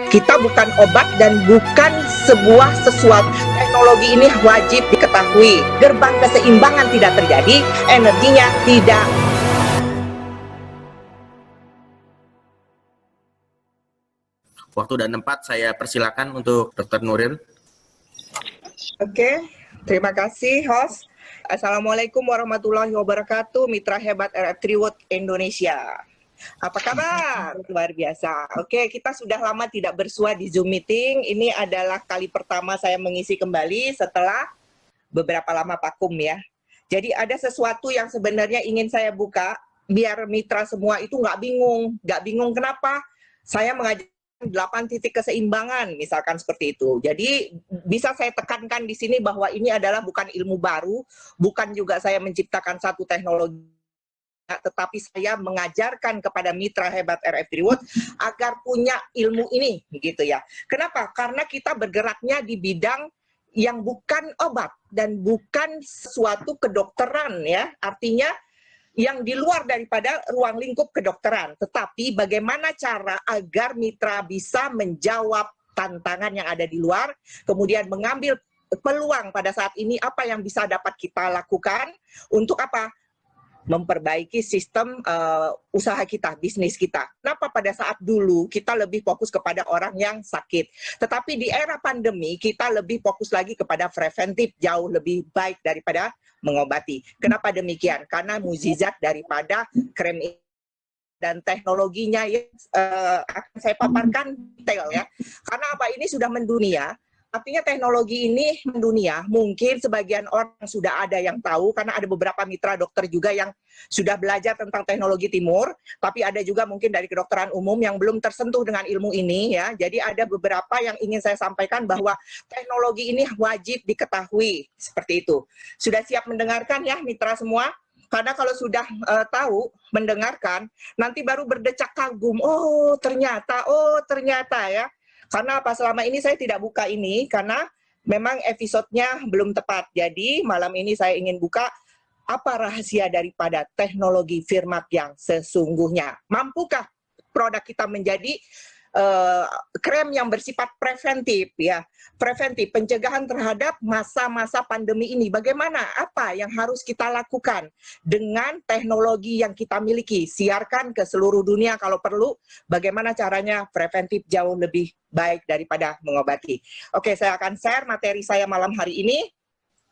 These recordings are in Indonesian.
Kita bukan obat dan bukan sebuah sesuatu. Teknologi ini wajib diketahui. Gerbang keseimbangan tidak terjadi, energinya tidak. Waktu dan tempat saya persilakan untuk Dr. Nuril. Oke, terima kasih host. Assalamualaikum warahmatullahi wabarakatuh, mitra hebat RF Triwood Indonesia. Apa kabar? Luar biasa. Oke, kita sudah lama tidak bersua di Zoom meeting. Ini adalah kali pertama saya mengisi kembali setelah beberapa lama vakum ya. Jadi ada sesuatu yang sebenarnya ingin saya buka, biar mitra semua itu nggak bingung. Nggak bingung kenapa? Saya mengajarkan 8 titik keseimbangan, misalkan seperti itu. Jadi bisa saya tekankan di sini bahwa ini adalah bukan ilmu baru, bukan juga saya menciptakan satu teknologi, tetapi saya mengajarkan kepada mitra hebat RF Triwood agar punya ilmu ini, gitu ya. Kenapa? Karena kita bergeraknya di bidang yang bukan obat dan bukan sesuatu kedokteran ya. Artinya yang di luar daripada ruang lingkup kedokteran. Tetapi bagaimana cara agar mitra bisa menjawab tantangan yang ada di luar, kemudian mengambil peluang pada saat ini apa yang bisa dapat kita lakukan untuk apa? Memperbaiki sistem usaha kita, bisnis kita. Kenapa pada saat dulu kita lebih fokus kepada orang yang sakit. Tetapi di era pandemi kita lebih fokus lagi kepada preventif, jauh lebih baik daripada mengobati. Kenapa demikian? Karena mukjizat daripada krem dan teknologinya yang akan saya paparkan detail ya. Karena apa? Ini sudah mendunia. Artinya teknologi ini mendunia, mungkin sebagian orang sudah ada yang tahu, karena ada beberapa mitra dokter juga yang sudah belajar tentang teknologi timur, tapi ada juga mungkin dari kedokteran umum yang belum tersentuh dengan ilmu ini ya. Jadi ada beberapa yang ingin saya sampaikan bahwa teknologi ini wajib diketahui, seperti itu. Sudah siap mendengarkan ya mitra semua? Karena kalau sudah tahu, mendengarkan, nanti baru berdecak kagum, oh ternyata ya. Karena apa, selama ini saya tidak buka ini karena memang episodenya belum tepat. Jadi malam ini saya ingin buka apa rahasia daripada teknologi Firmat yang sesungguhnya. Mampukah produk kita menjadi krem yang bersifat preventif ya, preventif pencegahan terhadap masa-masa pandemi ini. Bagaimana, apa yang harus kita lakukan dengan teknologi yang kita miliki, siarkan ke seluruh dunia kalau perlu, bagaimana caranya preventif jauh lebih baik daripada mengobati. Oke, saya akan share materi saya malam hari ini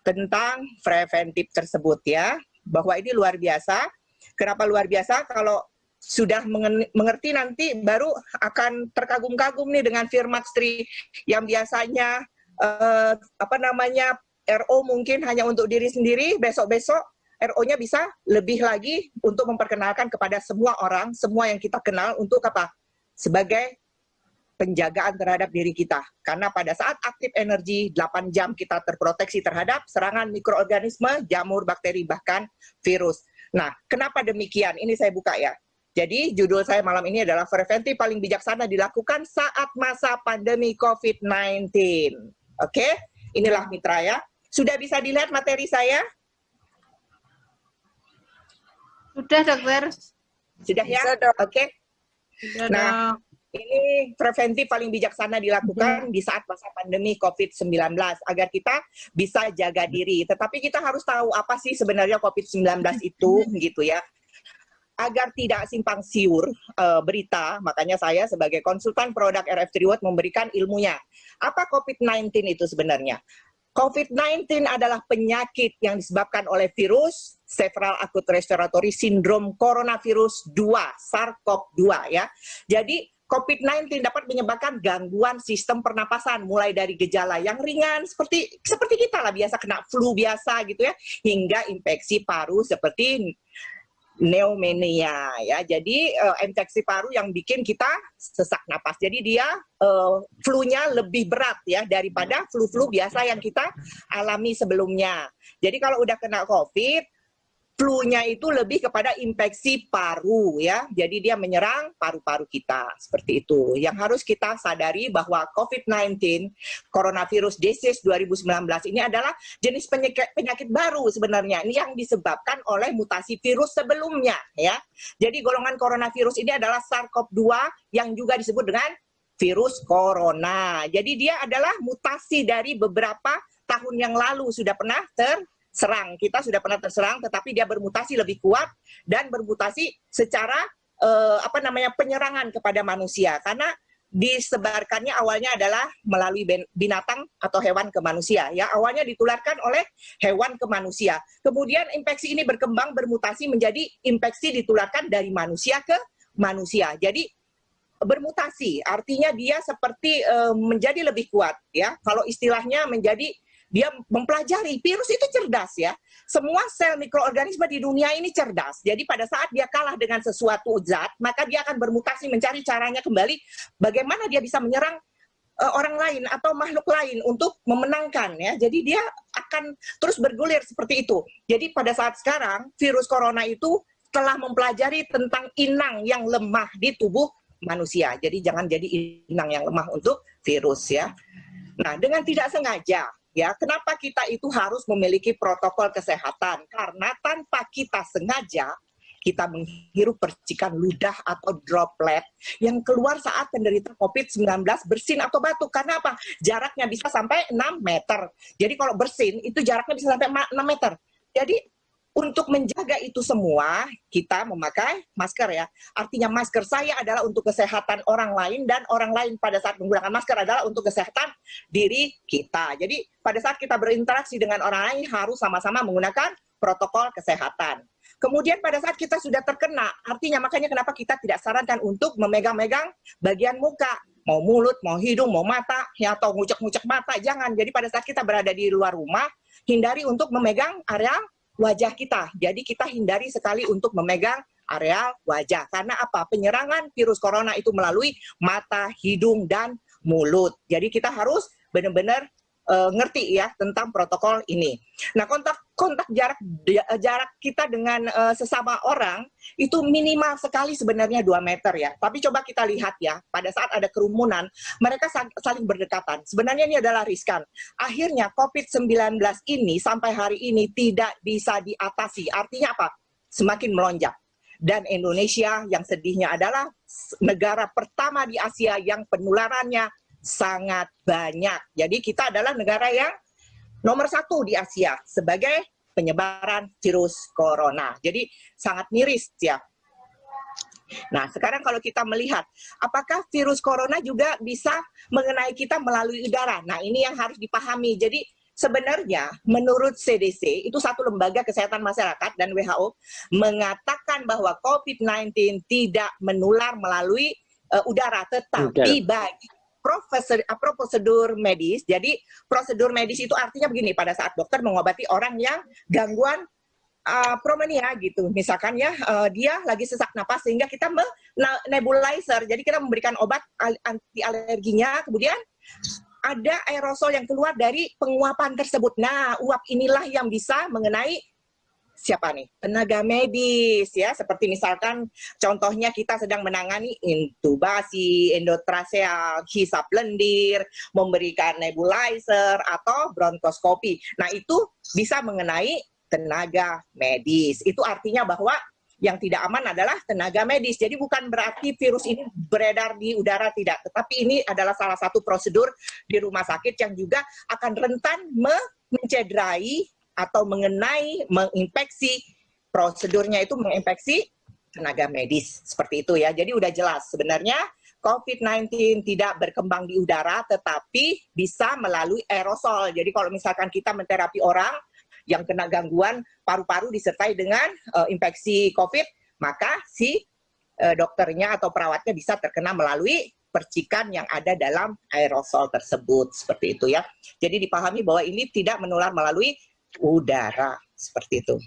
tentang preventif tersebut ya, bahwa ini luar biasa. Kenapa luar biasa? Kalau sudah mengerti nanti baru akan terkagum-kagum nih dengan Firmat Stri yang biasanya RO mungkin hanya untuk diri sendiri, besok-besok RO-nya bisa lebih lagi untuk memperkenalkan kepada semua orang, semua yang kita kenal untuk apa? Sebagai penjagaan terhadap diri kita. Karena pada saat aktif energi 8 jam kita terproteksi terhadap serangan mikroorganisme, jamur, bakteri, bahkan virus. Nah, kenapa demikian? Ini saya buka ya. Jadi judul saya malam ini adalah preventif paling bijaksana dilakukan saat masa pandemi COVID-19. Oke, inilah mitra ya. Sudah bisa dilihat materi saya? Sudah, dokter. Sudah ya? Oke. Nah, ini preventif paling bijaksana dilakukan di saat masa pandemi COVID-19 agar kita bisa jaga diri. Tetapi kita harus tahu apa sih sebenarnya COVID-19 itu gitu ya. Agar tidak simpang siur berita, makanya saya sebagai konsultan produk RF Triwood memberikan ilmunya. Apa COVID-19 itu sebenarnya? COVID-19 adalah penyakit yang disebabkan oleh virus Cerebral Acute Respiratory Syndrome Coronavirus 2, SARS-CoV-2 ya. Jadi COVID-19 dapat menyebabkan gangguan sistem pernapasan, mulai dari gejala yang ringan seperti kita lah, biasa kena flu biasa gitu ya, hingga infeksi paru seperti pneumonia ya. Jadi infeksi paru yang bikin kita sesak napas. Jadi dia flu-nya lebih berat ya daripada flu-flu biasa yang kita alami sebelumnya. Jadi kalau udah kena COVID, flu-nya itu lebih kepada infeksi paru ya. Jadi dia menyerang paru-paru kita seperti itu. Yang harus kita sadari bahwa COVID-19 Coronavirus Disease 2019 ini adalah jenis penyakit baru sebenarnya. Ini yang disebabkan oleh mutasi virus sebelumnya ya. Jadi golongan coronavirus ini adalah SARS-CoV-2 yang juga disebut dengan virus corona. Jadi dia adalah mutasi dari beberapa tahun yang lalu sudah pernah terserang. Kita sudah pernah terserang, tetapi dia bermutasi lebih kuat dan bermutasi secara penyerangan kepada manusia. Karena disebarkannya awalnya adalah melalui binatang atau hewan ke manusia. Ya, awalnya ditularkan oleh hewan ke manusia. Kemudian infeksi ini berkembang bermutasi menjadi infeksi ditularkan dari manusia ke manusia. Jadi bermutasi, artinya dia seperti menjadi lebih kuat, ya. Kalau istilahnya menjadi dia mempelajari. Virus itu cerdas, ya. Semua sel mikroorganisme di dunia ini cerdas. Jadi pada saat dia kalah dengan sesuatu zat, maka dia akan bermutasi mencari caranya kembali bagaimana dia bisa menyerang orang lain atau makhluk lain untuk memenangkan, ya. Jadi dia akan terus bergulir seperti itu. Jadi pada saat sekarang virus corona itu telah mempelajari tentang inang yang lemah di tubuh manusia. Jadi jangan jadi inang yang lemah untuk virus, ya. Nah, dengan tidak sengaja, ya, kenapa kita itu harus memiliki protokol kesehatan? Karena tanpa kita sengaja, kita menghirup percikan ludah atau droplet yang keluar saat penderita COVID-19 bersin atau batuk. Karena apa? Jaraknya bisa sampai 6 meter. Jadi kalau bersin, itu jaraknya bisa sampai 6 meter. Jadi untuk menjaga itu semua, kita memakai masker, ya. Artinya masker saya adalah untuk kesehatan orang lain, dan orang lain pada saat menggunakan masker adalah untuk kesehatan diri kita. Jadi pada saat kita berinteraksi dengan orang lain harus sama-sama menggunakan protokol kesehatan. Kemudian pada saat kita sudah terkena, artinya makanya kenapa kita tidak sarankan untuk memegang-megang bagian muka. Mau mulut, mau hidung, mau mata, ya, atau ngucek-ngucek mata, jangan. Jadi pada saat kita berada di luar rumah, hindari untuk memegang area wajah kita. Jadi kita hindari sekali untuk memegang area wajah. Karena apa? Penyerangan virus corona itu melalui mata, hidung, dan mulut. Jadi kita harus benar-benar ngerti, ya, tentang protokol ini. Nah, kontak jarak kita dengan sesama orang itu minimal sekali sebenarnya 2 meter, ya. Tapi coba kita lihat, ya, pada saat ada kerumunan, mereka saling berdekatan. Sebenarnya ini adalah riskan. Akhirnya COVID-19 ini sampai hari ini tidak bisa diatasi. Artinya apa? Semakin melonjak. Dan Indonesia yang sedihnya adalah negara pertama di Asia yang penularannya sangat banyak. Jadi kita adalah negara yang nomor 1 di Asia sebagai penyebaran virus corona. Jadi sangat miris, ya. Nah, sekarang kalau kita melihat, apakah virus corona juga bisa mengenai kita melalui udara? Nah, ini yang harus dipahami. Jadi sebenarnya menurut CDC, itu satu lembaga kesehatan masyarakat, dan WHO mengatakan bahwa COVID-19 tidak menular melalui udara, tetapi bagi prosedur medis. Jadi prosedur medis itu artinya begini, pada saat dokter mengobati orang yang gangguan pneumonia gitu, misalkan, ya, dia lagi sesak napas sehingga kita nebulizer, jadi kita memberikan obat anti alerginya, kemudian ada aerosol yang keluar dari penguapan tersebut. Nah, uap inilah yang bisa mengenai siapa nih? Tenaga medis, ya. Seperti misalkan contohnya kita sedang menangani intubasi, endotracheal, hisap lendir, memberikan nebulizer atau bronkoskopi. Nah, itu bisa mengenai tenaga medis. Itu artinya bahwa yang tidak aman adalah tenaga medis. Jadi bukan berarti virus ini beredar di udara, tidak. Tetapi ini adalah salah satu prosedur di rumah sakit yang juga akan rentan mencederai atau mengenai, menginfeksi, prosedurnya itu menginfeksi tenaga medis. Seperti itu, ya. Jadi udah jelas sebenarnya COVID-19 tidak berkembang di udara, tetapi bisa melalui aerosol. Jadi kalau misalkan kita menterapi orang yang kena gangguan paru-paru disertai dengan infeksi COVID, maka si dokternya atau perawatnya bisa terkena melalui percikan yang ada dalam aerosol tersebut. Seperti itu, ya. Jadi dipahami bahwa ini tidak menular melalui udara, seperti itu.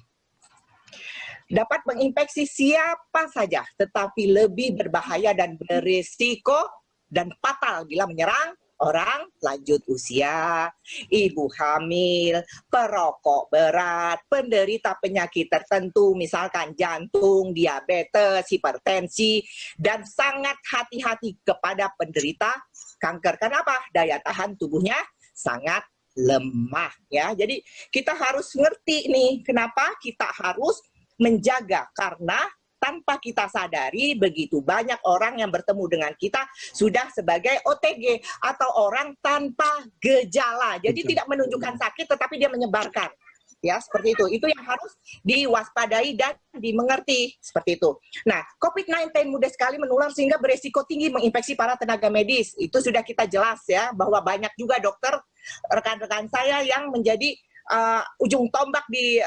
Dapat menginfeksi siapa saja, tetapi lebih berbahaya dan berisiko dan fatal bila menyerang orang lanjut usia, ibu hamil, perokok berat, penderita penyakit tertentu, misalkan jantung, diabetes, hipertensi, dan sangat hati-hati kepada penderita kanker. Kenapa? Daya tahan tubuhnya sangat lemah, ya. Jadi kita harus ngerti nih kenapa kita harus menjaga, karena tanpa kita sadari begitu banyak orang yang bertemu dengan kita sudah sebagai OTG atau orang tanpa gejala. Jadi tidak menunjukkan sakit tetapi dia menyebarkan. Ya, seperti itu. Itu yang harus diwaspadai dan dimengerti, seperti itu. Nah, COVID-19 mudah sekali menular sehingga beresiko tinggi menginfeksi para tenaga medis. Itu sudah kita jelas ya, bahwa banyak juga dokter, rekan-rekan saya yang menjadi ujung tombak di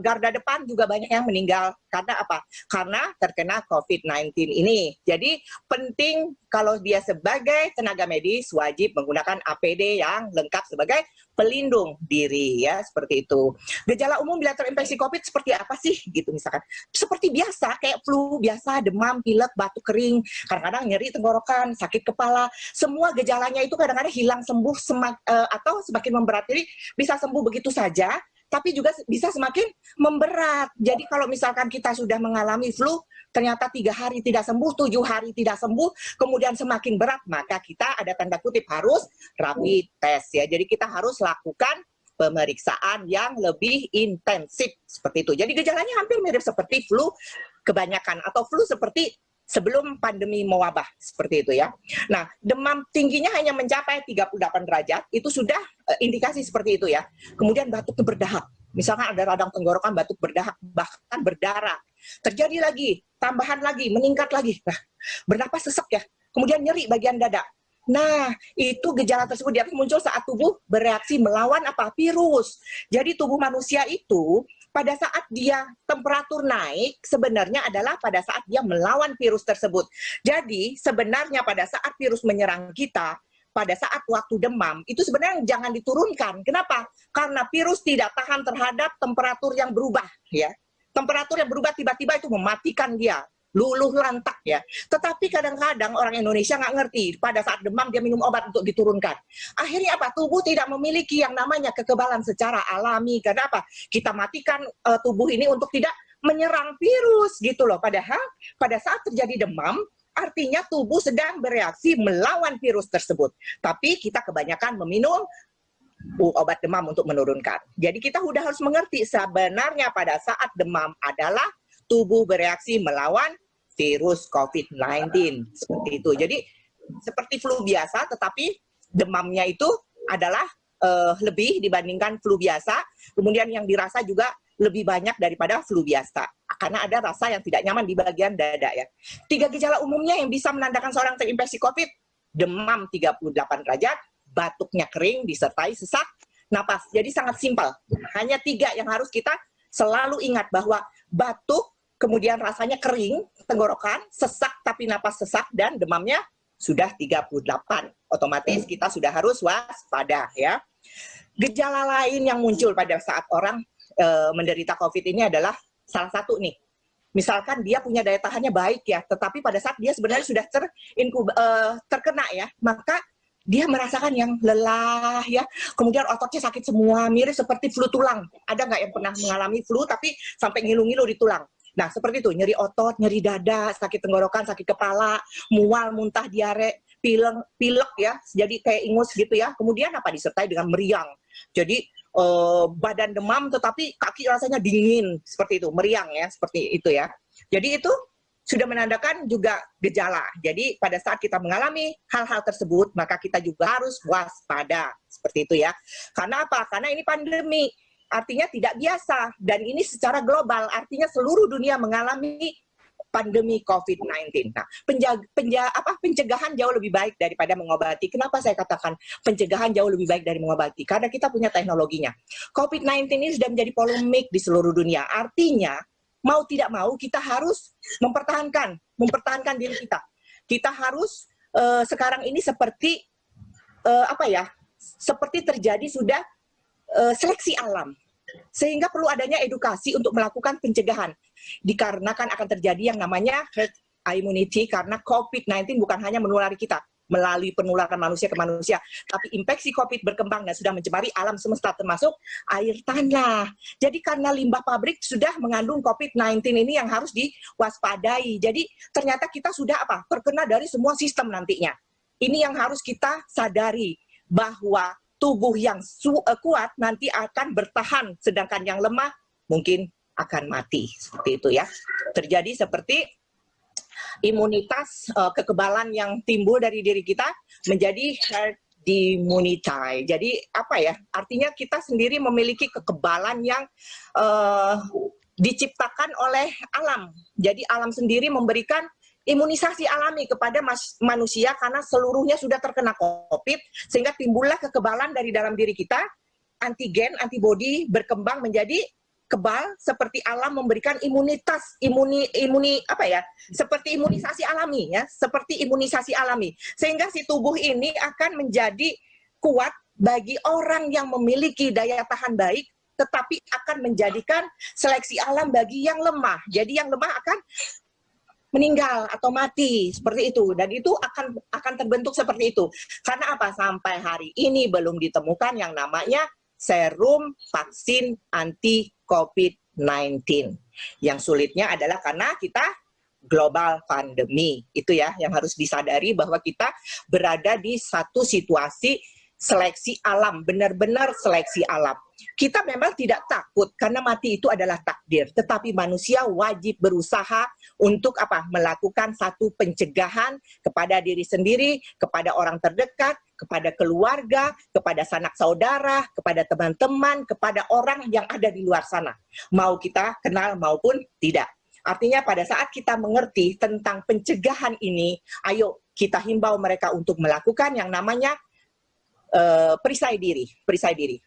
garda depan juga banyak yang meninggal. Karena apa? Karena terkena COVID-19 ini. Jadi penting kalau dia sebagai tenaga medis wajib menggunakan APD yang lengkap sebagai pelindung diri ya, seperti itu. Gejala umum bila terinfeksi COVID seperti apa sih gitu misalkan? Seperti biasa kayak flu biasa, demam, pilek, batuk kering, kadang-kadang nyeri tenggorokan, sakit kepala. Semua gejalanya itu kadang-kadang hilang sembuh atau semakin memberat. Jadi bisa sembuh begitu saja, tapi juga bisa semakin memberat. Jadi kalau misalkan kita sudah mengalami flu, ternyata 3 hari tidak sembuh, 7 hari tidak sembuh, kemudian semakin berat, maka kita ada tanda kutip harus rapid test ya. Jadi kita harus lakukan pemeriksaan yang lebih intensif seperti itu. Jadi gejalanya hampir mirip seperti flu kebanyakan atau flu seperti sebelum pandemi mewabah seperti itu ya. Nah, demam tingginya hanya mencapai 38 derajat, itu sudah indikasi seperti itu ya. Kemudian batuknya berdahak. Misalkan ada radang tenggorokan, batuk berdahak, bahkan berdarah. Terjadi lagi, tambahan lagi, meningkat lagi. Nah, bernapas sesak ya. Kemudian nyeri bagian dada. Nah, itu gejala tersebut di atas muncul saat tubuh bereaksi melawan apa? Virus. Jadi tubuh manusia itu pada saat dia temperatur naik sebenarnya adalah pada saat dia melawan virus tersebut. Jadi sebenarnya pada saat virus menyerang kita, pada saat waktu demam, itu sebenarnya jangan diturunkan. Kenapa? Karena virus tidak tahan terhadap temperatur yang berubah. Ya, temperatur yang berubah tiba-tiba itu mematikan dia. Luluh lantak ya. Tetapi kadang-kadang orang Indonesia nggak ngerti. Pada saat demam dia minum obat untuk diturunkan. Akhirnya apa? Tubuh tidak memiliki yang namanya kekebalan secara alami. Karena apa? Kita matikan tubuh ini untuk tidak menyerang virus gitu loh. Padahal pada saat terjadi demam, artinya tubuh sedang bereaksi melawan virus tersebut. Tapi kita kebanyakan meminum obat demam untuk menurunkan. Jadi kita udah harus mengerti sebenarnya pada saat demam adalah tubuh bereaksi melawan virus COVID-19 seperti itu. Jadi seperti flu biasa, tetapi demamnya itu adalah lebih dibandingkan flu biasa. Kemudian yang dirasa juga lebih banyak daripada flu biasa, karena ada rasa yang tidak nyaman di bagian dada ya. 3 gejala umumnya yang bisa menandakan seorang terinfeksi COVID: demam 38 derajat, batuknya kering disertai sesak napas. Jadi sangat simpel. Hanya 3 yang harus kita selalu ingat, bahwa batuk, kemudian rasanya kering, tenggorokan, sesak tapi napas sesak, dan demamnya sudah 38. Otomatis kita sudah harus waspada ya. Gejala lain yang muncul pada saat orang menderita COVID ini adalah salah satu nih. Misalkan dia punya daya tahannya baik ya, tetapi pada saat dia sebenarnya sudah terkena ya, maka dia merasakan yang lelah ya, kemudian ototnya sakit semua, mirip seperti flu tulang. Ada nggak yang pernah mengalami flu tapi sampai ngilu-ngilu di tulang? Nah, seperti itu, nyeri otot, nyeri dada, sakit tenggorokan, sakit kepala, mual, muntah, diare, pilek ya, jadi kayak ingus gitu ya. Kemudian apa? Disertai dengan meriang. Jadi badan demam tetapi kaki rasanya dingin, seperti itu, meriang ya, seperti itu ya. Jadi itu sudah menandakan juga gejala. Jadi pada saat kita mengalami hal-hal tersebut, maka kita juga harus waspada, seperti itu ya. Karena apa? Karena ini pandemi. Artinya tidak biasa, dan ini secara global, artinya seluruh dunia mengalami pandemi COVID-19. Nah, pencegahan jauh lebih baik daripada mengobati. Kenapa saya katakan pencegahan jauh lebih baik dari mengobati? Karena kita punya teknologinya. COVID-19 ini sudah menjadi polemik di seluruh dunia. Artinya, mau tidak mau kita harus mempertahankan diri kita. Kita harus sekarang ini seperti seperti terjadi sudah seleksi alam, sehingga perlu adanya edukasi untuk melakukan pencegahan, dikarenakan akan terjadi yang namanya herd immunity, karena COVID-19 bukan hanya menulari kita melalui penularan manusia ke manusia, tapi infeksi COVID berkembang dan sudah mencemari alam semesta, termasuk air tanah. Jadi karena limbah pabrik sudah mengandung COVID-19 ini yang harus diwaspadai. Jadi ternyata kita sudah terkena dari semua sistem nantinya. Ini yang harus kita sadari, bahwa tubuh yang kuat nanti akan bertahan, sedangkan yang lemah mungkin akan mati. Seperti itu ya. Terjadi seperti imunitas kekebalan yang timbul dari diri kita menjadi herd immunity. Jadi apa ya? Artinya kita sendiri memiliki kekebalan yang diciptakan oleh alam. Jadi alam sendiri memberikan imunisasi alami kepada manusia karena seluruhnya sudah terkena COVID, sehingga timbullah kekebalan dari dalam diri kita, antigen, antibodi berkembang menjadi kebal seperti alam memberikan imunitas seperti imunisasi alami ya, seperti imunisasi alami, sehingga si tubuh ini akan menjadi kuat bagi orang yang memiliki daya tahan baik, tetapi akan menjadikan seleksi alam bagi yang lemah. Jadi yang lemah akan meninggal atau mati seperti itu, dan itu akan terbentuk seperti itu. Karena apa? Sampai hari ini belum ditemukan yang namanya serum vaksin anti COVID-19. Yang sulitnya adalah karena kita global pandemi. Itu ya yang harus disadari, bahwa kita berada di satu situasi seleksi alam, benar-benar seleksi alam. Kita memang tidak takut karena mati itu adalah takdir, tetapi manusia wajib berusaha untuk melakukan satu pencegahan kepada diri sendiri, kepada orang terdekat, kepada keluarga, kepada sanak saudara, kepada teman-teman, kepada orang yang ada di luar sana, mau kita kenal maupun tidak. Artinya pada saat kita mengerti tentang pencegahan ini, ayo kita himbau mereka untuk melakukan yang namanya perisai diri.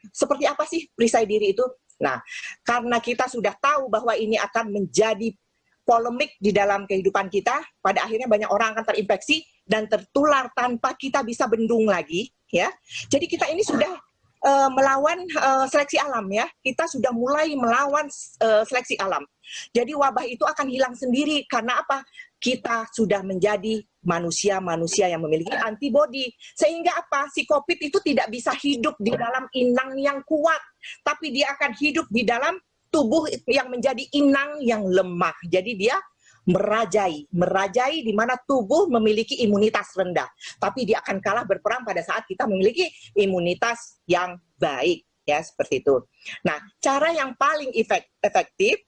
Seperti apa sih perisai diri itu? Nah, karena kita sudah tahu bahwa ini akan menjadi polemik di dalam kehidupan kita, pada akhirnya banyak orang akan terinfeksi dan tertular tanpa kita bisa bendung lagi, ya. Jadi kita ini sudah melawan seleksi alam, ya. Kita sudah mulai melawan seleksi alam. Jadi wabah itu akan hilang sendiri karena apa? Kita sudah menjadi manusia-manusia yang memiliki antibodi. Sehingga apa? Si COVID itu tidak bisa hidup di dalam inang yang kuat, tapi dia akan hidup di dalam tubuh yang menjadi inang yang lemah. Jadi dia merajai di mana tubuh memiliki imunitas rendah, tapi dia akan kalah berperang pada saat kita memiliki imunitas yang baik, ya, seperti itu. Nah, cara yang paling efektif,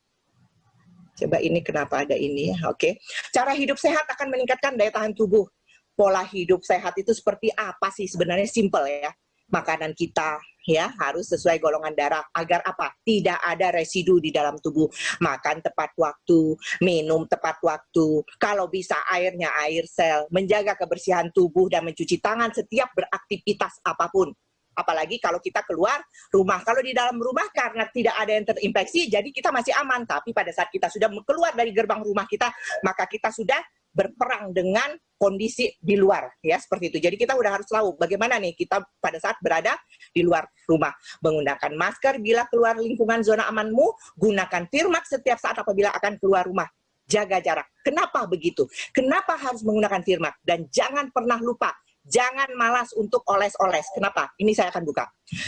coba ini kenapa ada ini ya, oke. Cara hidup sehat akan meningkatkan daya tahan tubuh. Pola hidup sehat itu seperti apa sih? Sebenarnya simple ya. Makanan kita ya harus sesuai golongan darah agar apa? Tidak ada residu di dalam tubuh. Makan tepat waktu, minum tepat waktu. Kalau bisa airnya air sel, menjaga kebersihan tubuh dan mencuci tangan setiap beraktivitas apapun. Apalagi kalau kita keluar rumah. Kalau di dalam rumah karena tidak ada yang terinfeksi, jadi kita masih aman. Tapi pada saat kita sudah keluar dari gerbang rumah kita, maka kita sudah berperang dengan kondisi di luar, ya, seperti itu. Jadi kita udah harus tahu bagaimana nih kita pada saat berada di luar rumah. Menggunakan masker bila keluar lingkungan zona amanmu, gunakan Firmax setiap saat apabila akan keluar rumah. Jaga jarak. Kenapa begitu? Kenapa harus menggunakan Firmax? Dan jangan pernah lupa, jangan malas untuk oles-oles. Kenapa? Ini saya akan buka.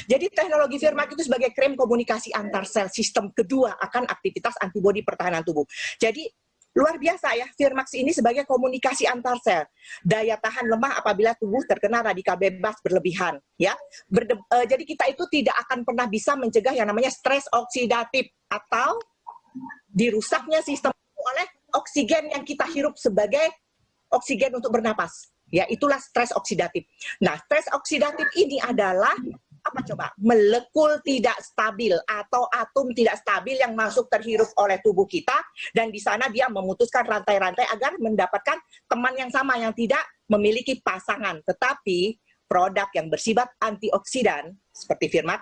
Jadi teknologi Firmax itu sebagai krem komunikasi antar sel, sistem kedua akan aktivitas antibodi pertahanan tubuh. Jadi luar biasa ya, Firmax ini sebagai komunikasi antar sel. Daya tahan lemah apabila tubuh terkena radikal bebas berlebihan, ya. Jadi kita itu tidak akan pernah bisa mencegah yang namanya stres oksidatif atau dirusaknya sistem oleh oksigen yang kita hirup sebagai oksigen untuk bernapas. Ya, itulah stres oksidatif. Nah, stres oksidatif ini adalah apa coba? Molekul tidak stabil atau atom tidak stabil yang masuk terhirup oleh tubuh kita, dan di sana dia memutuskan rantai-rantai agar mendapatkan teman yang sama yang tidak memiliki pasangan. Tetapi produk yang bersifat antioksidan seperti Firmax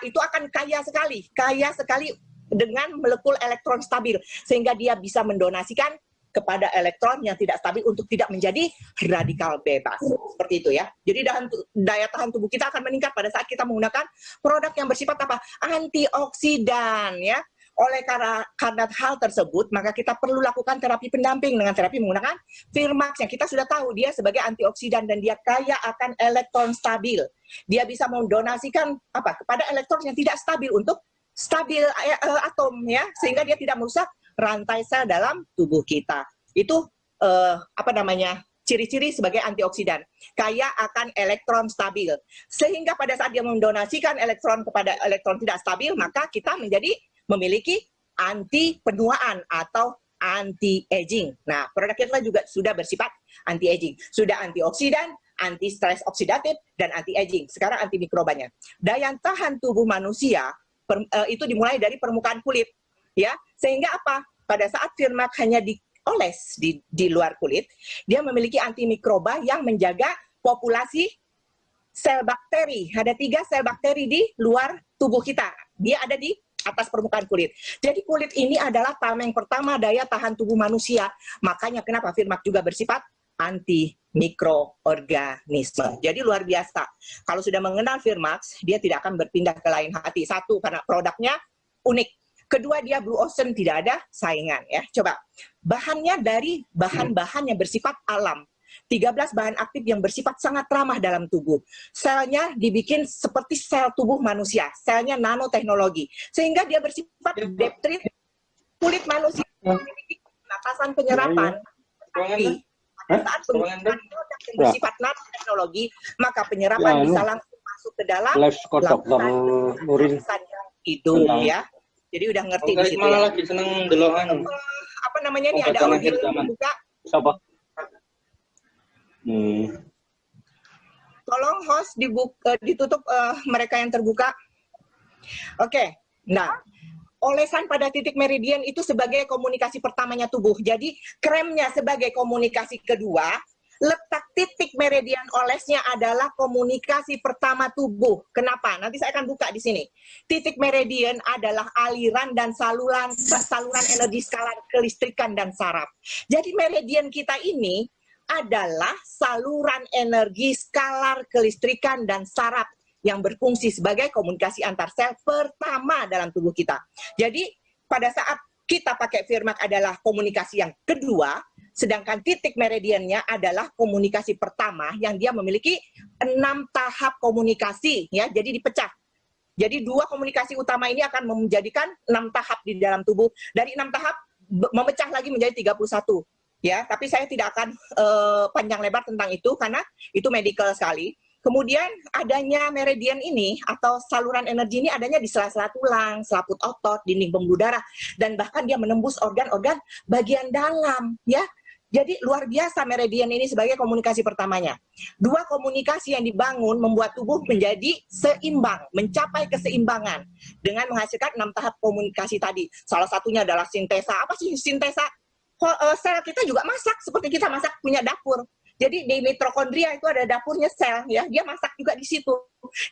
itu akan kaya sekali dengan molekul elektron stabil, sehingga dia bisa mendonasikan kepada elektron yang tidak stabil untuk tidak menjadi radikal bebas. Seperti itu ya. Jadi daya tahan tubuh kita akan meningkat pada saat kita menggunakan produk yang bersifat apa? Antioksidan, ya. Oleh karena hal tersebut, maka kita perlu lakukan terapi pendamping dengan terapi menggunakan Firmax yang kita sudah tahu dia sebagai antioksidan dan dia kaya akan elektron stabil. Dia bisa mendonasikan apa? Kepada elektron yang tidak stabil untuk stabil atom, ya, sehingga dia tidak merusak rantai sel dalam tubuh kita. Itu ciri-ciri sebagai antioksidan, kaya akan elektron stabil, sehingga pada saat dia mendonasikan elektron kepada elektron tidak stabil, maka kita memiliki anti penuaan atau anti aging. Nah, produk kita juga sudah bersifat anti aging, sudah antioksidan, anti stres oksidatif, dan anti aging. Sekarang anti mikrobanya. Daya tahan tubuh manusia itu dimulai dari permukaan kulit, ya. Sehingga apa? Pada saat Firmax hanya dioles di luar kulit, dia memiliki antimikroba yang menjaga populasi sel bakteri. Ada 3 sel bakteri di luar tubuh kita. Dia ada di atas permukaan kulit. Jadi kulit ini adalah tameng pertama daya tahan tubuh manusia. Makanya kenapa Firmax juga bersifat anti mikroorganisme. Jadi luar biasa. Kalau sudah mengenal Firmax, dia tidak akan berpindah ke lain hati. Satu, karena produknya unik. Kedua, dia Blue Ocean, tidak ada saingan, ya. Coba, bahannya dari bahan-bahan yang bersifat alam. 13 bahan aktif yang bersifat sangat ramah dalam tubuh. Selnya dibikin seperti sel tubuh manusia. Selnya nanoteknologi. Sehingga dia bersifat depth kulit manusia memiliki penatasan penyerapan. Tapi pada saat penggunaan produk yang bersifat nanoteknologi, maka penyerapan bisa langsung masuk ke dalam lapisan hidung, ya. Jadi udah ngerti di situ, ya. Lagi seneng delokan. Apa namanya nih, ada audio buka. Siapa? Tolong host ditutup mereka yang terbuka. Oke. Nah, olesan pada titik meridian itu sebagai komunikasi pertamanya tubuh. Jadi kremnya sebagai komunikasi kedua, letak titik meridian olesnya adalah komunikasi pertama tubuh. Kenapa? Nanti saya akan buka di sini. Titik meridian adalah aliran dan saluran energi skalar kelistrikan dan saraf. Jadi meridian kita ini adalah saluran energi skalar kelistrikan dan saraf yang berfungsi sebagai komunikasi antar sel pertama dalam tubuh kita. Jadi pada saat kita pakai Firmax adalah komunikasi yang kedua, sedangkan titik meridiannya adalah komunikasi pertama yang dia memiliki 6 tahap komunikasi, ya. Jadi dipecah. Jadi 2 komunikasi utama ini akan menjadikan 6 tahap di dalam tubuh. Dari 6 tahap memecah lagi menjadi 31. Ya, tapi saya tidak akan panjang lebar tentang itu karena itu medical sekali. Kemudian adanya meridian ini atau saluran energi ini adanya di sela-sela tulang, selaput otot, dinding pembuluh darah, dan bahkan dia menembus organ-organ bagian dalam, ya. Jadi luar biasa meridian ini sebagai komunikasi pertamanya. 2 komunikasi yang dibangun membuat tubuh menjadi seimbang, mencapai keseimbangan dengan menghasilkan 6 tahap komunikasi tadi. Salah satunya adalah sintesa. Apa sih sintesa? Sel kita juga masak seperti kita masak punya dapur. Jadi di mitokondria itu ada dapurnya sel, ya. Dia masak juga di situ.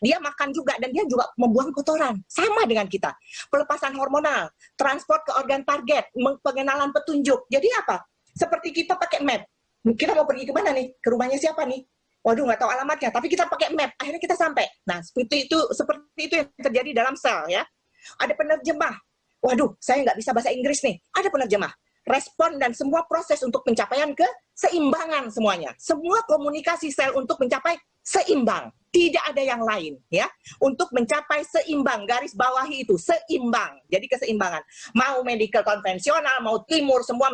Dia makan juga dan dia juga membuang kotoran. Sama dengan kita. Pelepasan hormonal, transport ke organ target, pengenalan petunjuk. Jadi apa? Seperti kita pakai map. Kita mau pergi ke mana nih? Ke rumahnya siapa nih? Waduh, nggak tahu alamatnya. Tapi kita pakai map. Akhirnya kita sampai. Nah, seperti itu yang terjadi dalam sel, ya. Ada penerjemah. Waduh, saya nggak bisa bahasa Inggris nih. Ada penerjemah. Respon dan semua proses untuk pencapaian keseimbangan semuanya. Semua komunikasi sel untuk mencapai seimbang. Tidak ada yang lain, ya. Untuk mencapai seimbang, garis bawahi itu seimbang. Jadi keseimbangan. Mau medical konvensional, mau timur, semua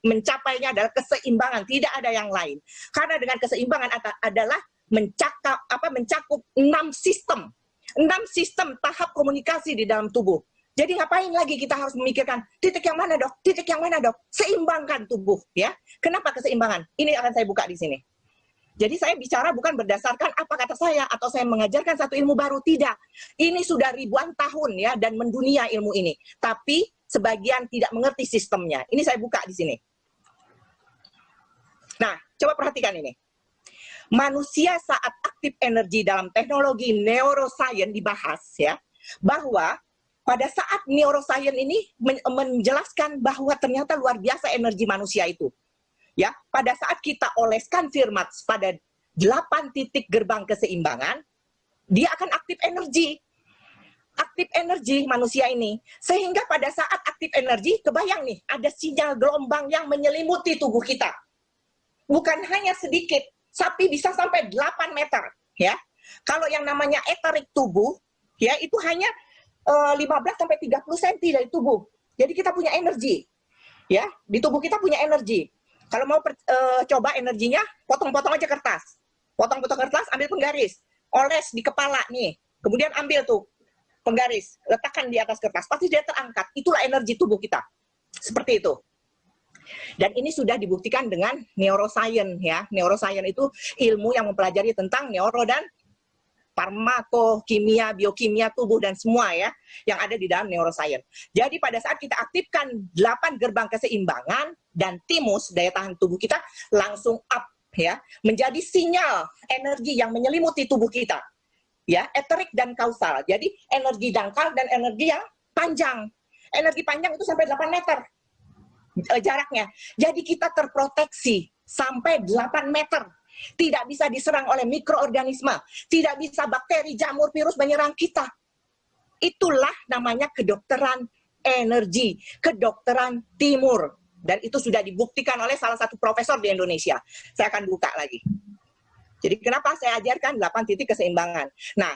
mencapainya adalah keseimbangan. Tidak ada yang lain. Karena dengan keseimbangan adalah mencakup 6 sistem. 6 sistem tahap komunikasi di dalam tubuh. Jadi ngapain lagi kita harus memikirkan titik yang mana, Dok? Titik yang mana, Dok? Seimbangkan tubuh, ya. Kenapa keseimbangan? Ini akan saya buka di sini. Jadi saya bicara bukan berdasarkan apa kata saya atau saya mengajarkan satu ilmu baru, tidak. Ini sudah ribuan tahun, ya, dan mendunia ilmu ini. Tapi sebagian tidak mengerti sistemnya. Ini saya buka di sini. Nah, coba perhatikan ini. Manusia saat aktif energi dalam teknologi neuroscience dibahas, ya, bahwa pada saat neuroscience ini menjelaskan bahwa ternyata luar biasa energi manusia itu. Ya, pada saat kita oleskan Firmax pada 8 titik gerbang keseimbangan, dia akan aktif energi. Aktif energi manusia ini. Sehingga pada saat aktif energi, kebayang nih, ada sinyal gelombang yang menyelimuti tubuh kita. Bukan hanya sedikit, tapi bisa sampai 8 meter. Ya. Kalau yang namanya etheric tubuh, ya, itu hanya 15-30 cm dari tubuh. Jadi kita punya energi. Ya, di tubuh kita punya energi. Kalau mau coba energinya, potong-potong aja kertas. Potong-potong kertas, ambil penggaris. Oles di kepala nih. Kemudian ambil tuh penggaris, letakkan di atas kertas, pasti dia terangkat. Itulah energi tubuh kita. Seperti itu. Dan ini sudah dibuktikan dengan neuroscience ya. Neuroscience itu ilmu yang mempelajari tentang neuro dan farmakokimia, biokimia tubuh dan semua ya yang ada di dalam neuroscience. Jadi pada saat kita aktifkan 8 gerbang keseimbangan dan timus, daya tahan tubuh kita langsung up ya, menjadi sinyal energi yang menyelimuti tubuh kita. Ya, eterik dan kausal. Jadi energi dangkal dan energi yang panjang. Energi panjang itu sampai 8 meter jaraknya. Jadi kita terproteksi sampai 8 meter. Tidak bisa diserang oleh mikroorganisme, tidak bisa bakteri, jamur, virus menyerang kita. Itulah namanya kedokteran energi, kedokteran timur. Dan itu sudah dibuktikan oleh salah satu profesor di Indonesia. Saya akan buka lagi. Jadi kenapa saya ajarkan 8 titik keseimbangan. Nah,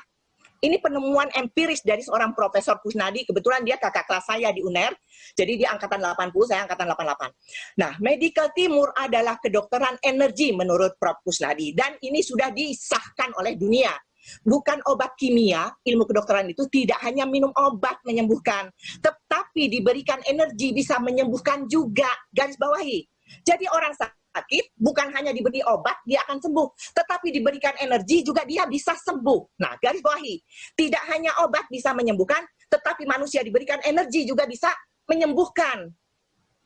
ini penemuan empiris dari seorang Profesor Kusnadi. Kebetulan dia kakak kelas saya di UNER. Jadi dia angkatan 80, saya angkatan 88. Nah, medical timur adalah kedokteran energi menurut Prof. Kusnadi. Dan ini sudah disahkan oleh dunia. Bukan obat kimia, ilmu kedokteran itu tidak hanya minum obat menyembuhkan. Tetapi diberikan energi bisa menyembuhkan juga. Garis bawahi. Jadi orang sakit bukan hanya diberi obat dia akan sembuh, tetapi diberikan energi juga dia bisa sembuh. Nah, garis bawahi, tidak hanya obat bisa menyembuhkan, tetapi manusia diberikan energi juga bisa menyembuhkan.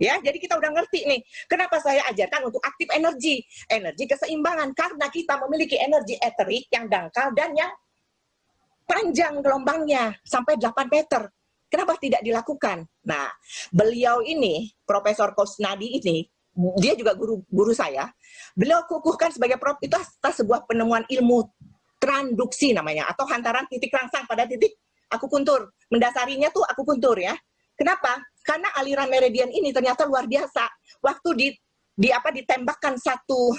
Ya, jadi kita udah ngerti nih, kenapa saya ajarkan untuk aktif energi keseimbangan, karena kita memiliki energi eterik yang dangkal dan yang panjang gelombangnya sampai 8 meter. Kenapa tidak dilakukan? Nah, beliau ini, Profesor Kusnadi ini, dia juga guru saya. Beliau kukuhkan sebagai prof itu atas sebuah penemuan ilmu transduksi namanya, atau hantaran titik rangsang pada titik akupuntur. Mendasarinya tuh akupuntur ya. Kenapa? Karena aliran meridian ini ternyata luar biasa. Waktu ditembakkan satu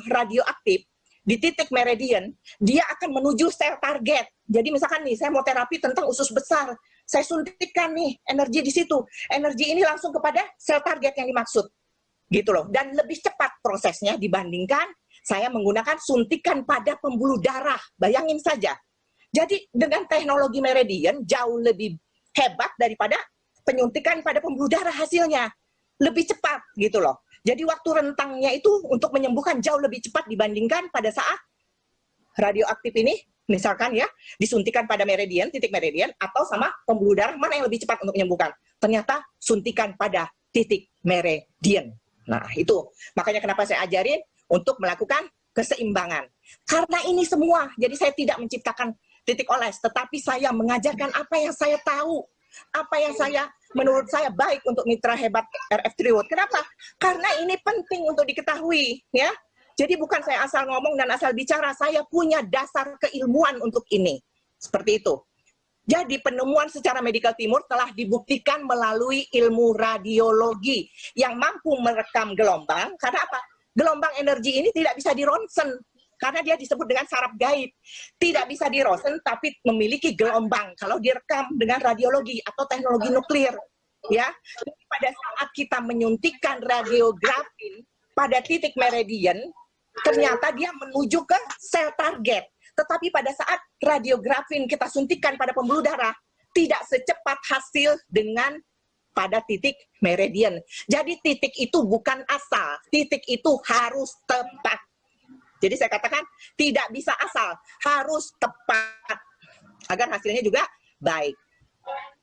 radioaktif di titik meridian, dia akan menuju sel target. Jadi misalkan nih, saya mau terapi tentang usus besar, saya suntikkan nih energi di situ. Energi ini langsung kepada sel target yang dimaksud. Gitu loh, dan lebih cepat prosesnya dibandingkan saya menggunakan suntikan pada pembuluh darah. Bayangin saja. Jadi dengan teknologi meridian jauh lebih hebat daripada penyuntikan pada pembuluh darah hasilnya. Lebih cepat gitu loh. Jadi waktu rentangnya itu untuk menyembuhkan jauh lebih cepat dibandingkan pada saat radioaktif ini, misalkan ya, disuntikan pada meridian, titik meridian, atau sama pembuluh darah, mana yang lebih cepat untuk menyembuhkan? Ternyata suntikan pada titik meridian. Nah, itu. Makanya kenapa saya ajarin untuk melakukan keseimbangan. Karena ini semua, jadi saya tidak menciptakan titik oles, tetapi saya mengajarkan apa yang saya tahu. Apa yang menurut saya baik untuk mitra hebat RF Triwood. Kenapa? Karena ini penting untuk diketahui. Ya. Jadi bukan saya asal ngomong dan asal bicara, saya punya dasar keilmuan untuk ini. Seperti itu. Jadi penemuan secara medikal timur telah dibuktikan melalui ilmu radiologi yang mampu merekam gelombang. Karena apa? Gelombang energi ini tidak bisa dironsen. Karena dia disebut dengan saraf gaib. Tidak bisa dironsen tapi memiliki gelombang kalau direkam dengan radiologi atau teknologi nuklir. Ya, jadi pada saat kita menyuntikkan radiografin pada titik meridian, ternyata dia menuju ke sel target. Tetapi pada saat radiografin kita suntikan pada pembuluh darah, tidak secepat hasil dengan pada titik meridian. Jadi titik itu bukan asal, titik itu harus tepat. Jadi saya katakan tidak bisa asal, harus tepat agar hasilnya juga baik.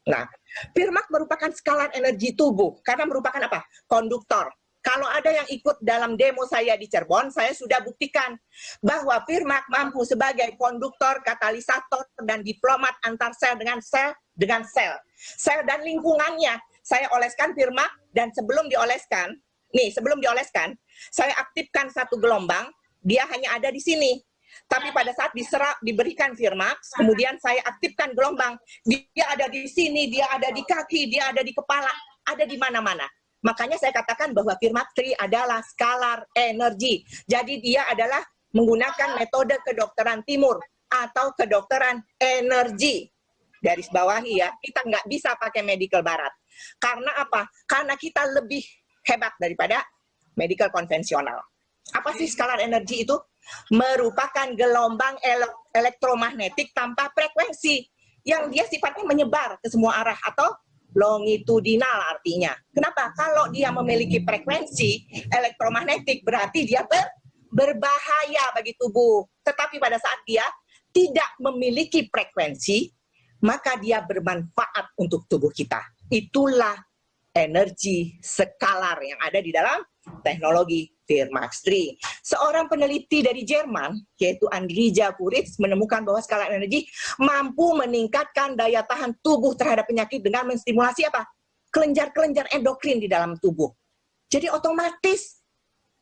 Nah, Firmak merupakan skalar energi tubuh karena merupakan apa? Konduktor. Kalau ada yang ikut dalam demo saya di Cirebon, saya sudah buktikan bahwa Firmak mampu sebagai konduktor, katalisator, dan diplomat antar sel dengan sel dengan sel. Sel dan lingkungannya, saya oleskan Firmak, dan sebelum dioleskan, saya aktifkan satu gelombang, dia hanya ada di sini. Tapi pada saat diberikan Firmak, kemudian saya aktifkan gelombang, dia ada di sini, dia ada di kaki, dia ada di kepala, ada di mana-mana. Makanya saya katakan bahwa Firmak 3 adalah skalar energi. Jadi dia adalah menggunakan metode kedokteran timur atau kedokteran energi. Garis bawahi ya, kita nggak bisa pakai medical barat. Karena apa? Karena kita lebih hebat daripada medical konvensional. Apa sih skalar energi itu? Merupakan gelombang elektromagnetik tanpa frekuensi. yang dia sifatnya menyebar ke semua arah atau longitudinal artinya. Kenapa? Kalau dia memiliki frekuensi elektromagnetik berarti dia berbahaya bagi tubuh. Tetapi pada saat dia tidak memiliki frekuensi, maka dia bermanfaat untuk tubuh kita. Itulah energi skalar yang ada di dalam teknologi Firmax 3. Seorang peneliti dari Jerman, yaitu Andrija Puritz, menemukan bahwa skala energi mampu meningkatkan daya tahan tubuh terhadap penyakit dengan menstimulasi apa? Kelenjar-kelenjar endokrin di dalam tubuh. Jadi otomatis,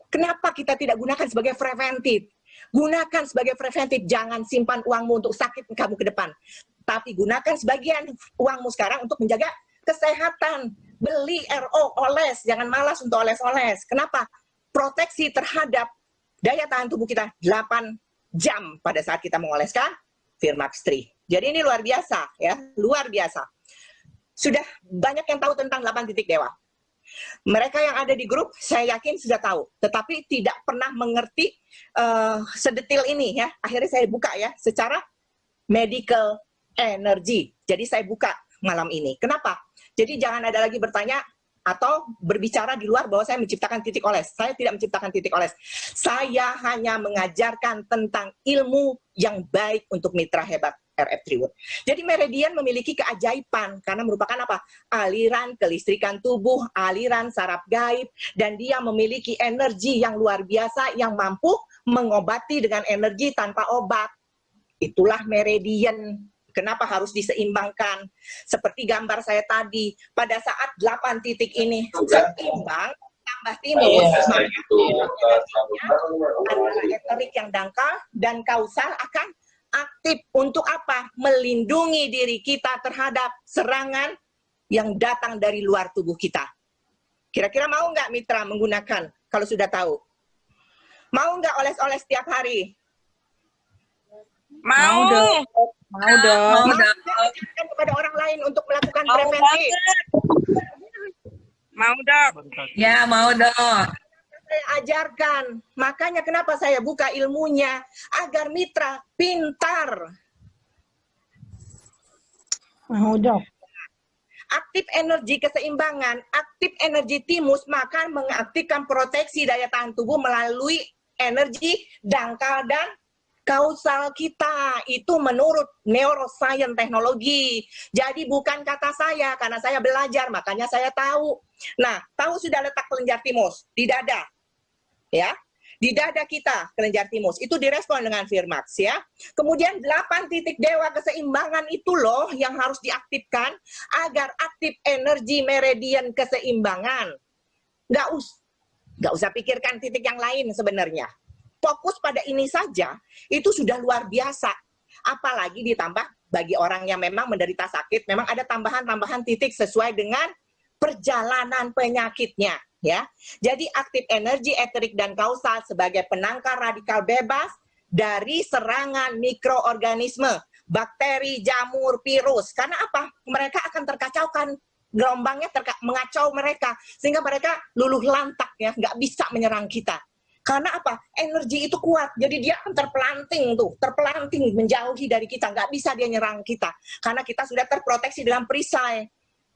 kenapa kita tidak gunakan sebagai preventif? Gunakan sebagai preventif, jangan simpan uangmu untuk sakit kamu ke depan. Tapi gunakan sebagian uangmu sekarang untuk menjaga kesehatan. Beli RO, oles, jangan malas untuk oles-oles. Kenapa? Proteksi terhadap daya tahan tubuh kita 8 jam pada saat kita mengoleskan Firmax 3. Jadi ini luar biasa ya, luar biasa. Sudah banyak yang tahu tentang 8 titik dewa. Mereka yang ada di grup saya yakin sudah tahu, tetapi tidak pernah mengerti sedetil ini ya. Akhirnya saya buka ya secara medical energy. Jadi saya buka malam ini. Kenapa? Jadi jangan ada lagi bertanya atau berbicara di luar bahwa saya menciptakan titik oles. Saya tidak menciptakan titik oles. Saya hanya mengajarkan tentang ilmu yang baik untuk mitra hebat RF Triwood. Jadi meridian memiliki keajaiban karena merupakan apa? Aliran kelistrikan tubuh, aliran saraf gaib, dan dia memiliki energi yang luar biasa yang mampu mengobati dengan energi tanpa obat. Itulah meridian. Kenapa harus diseimbangkan? Seperti gambar saya tadi, pada saat 8 titik ini seimbang, tambah timus, maka antara eterik yang dangkal dan kausal akan aktif untuk apa? Melindungi diri kita terhadap serangan yang datang dari luar tubuh kita. Kira-kira mau nggak mitra menggunakan kalau sudah tahu? Mau nggak oles-oles setiap hari? Mau dong. Mau dong. Mau ajarkan kepada orang lain untuk melakukan preventif? Mau dok. Ya mau dok. Saya ajarkan. Makanya kenapa saya buka ilmunya agar mitra pintar. Mau dok. Aktif energi keseimbangan, aktif energi timus, maka mengaktifkan proteksi daya tahan tubuh melalui energi dangkal dan kausal kita. Itu menurut neuroscience teknologi. Jadi bukan kata saya, karena saya belajar, makanya saya tahu. Nah, tahu sudah letak kelenjar timus di dada, ya, di dada kita kelenjar timus. Itu direspon dengan Firmax, ya. Kemudian 8 titik dewa keseimbangan itu loh yang harus diaktifkan agar aktif energi meridian keseimbangan. Nggak usah pikirkan titik yang lain sebenarnya. Fokus pada ini saja, itu sudah luar biasa. Apalagi ditambah bagi orang yang memang menderita sakit, memang ada tambahan-tambahan titik sesuai dengan perjalanan penyakitnya. Ya, jadi aktif energi eterik dan kausal sebagai penangkal radikal bebas dari serangan mikroorganisme, bakteri, jamur, virus. Karena apa? Mereka akan terkacaukan, gelombangnya mengacau mereka, sehingga mereka luluh lantak ya, nggak bisa menyerang kita. Karena apa? Energi itu kuat, jadi dia akan terpelanting menjauhi dari kita, nggak bisa dia nyerang kita. Karena kita sudah terproteksi dengan perisai.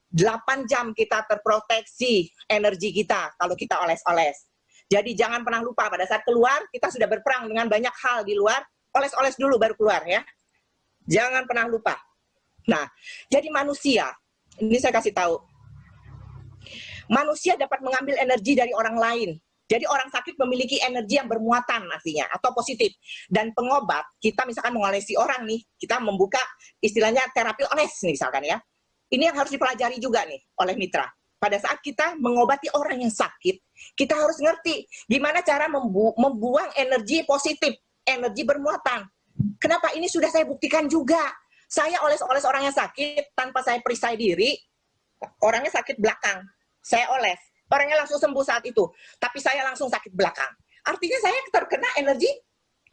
8 jam kita terproteksi energi kita kalau kita oles-oles. Jadi jangan pernah lupa pada saat keluar, kita sudah berperang dengan banyak hal di luar, oles-oles dulu baru keluar ya. Jangan pernah lupa. Nah, jadi manusia, ini saya kasih tahu. Manusia dapat mengambil energi dari orang lain. Jadi orang sakit memiliki energi yang bermuatan artinya, atau positif. Dan pengobat, kita misalkan mengolesi orang nih, kita membuka istilahnya terapi oles misalkan ya. Ini yang harus dipelajari juga nih oleh mitra. Pada saat kita mengobati orang yang sakit, kita harus ngerti gimana cara membuang energi positif, energi bermuatan. Kenapa? Ini sudah saya buktikan juga. Saya oles-oles orang yang sakit tanpa saya perisai diri, orangnya sakit belakang, saya oles. Orangnya langsung sembuh saat itu, tapi saya langsung sakit belakang. Artinya saya terkena energi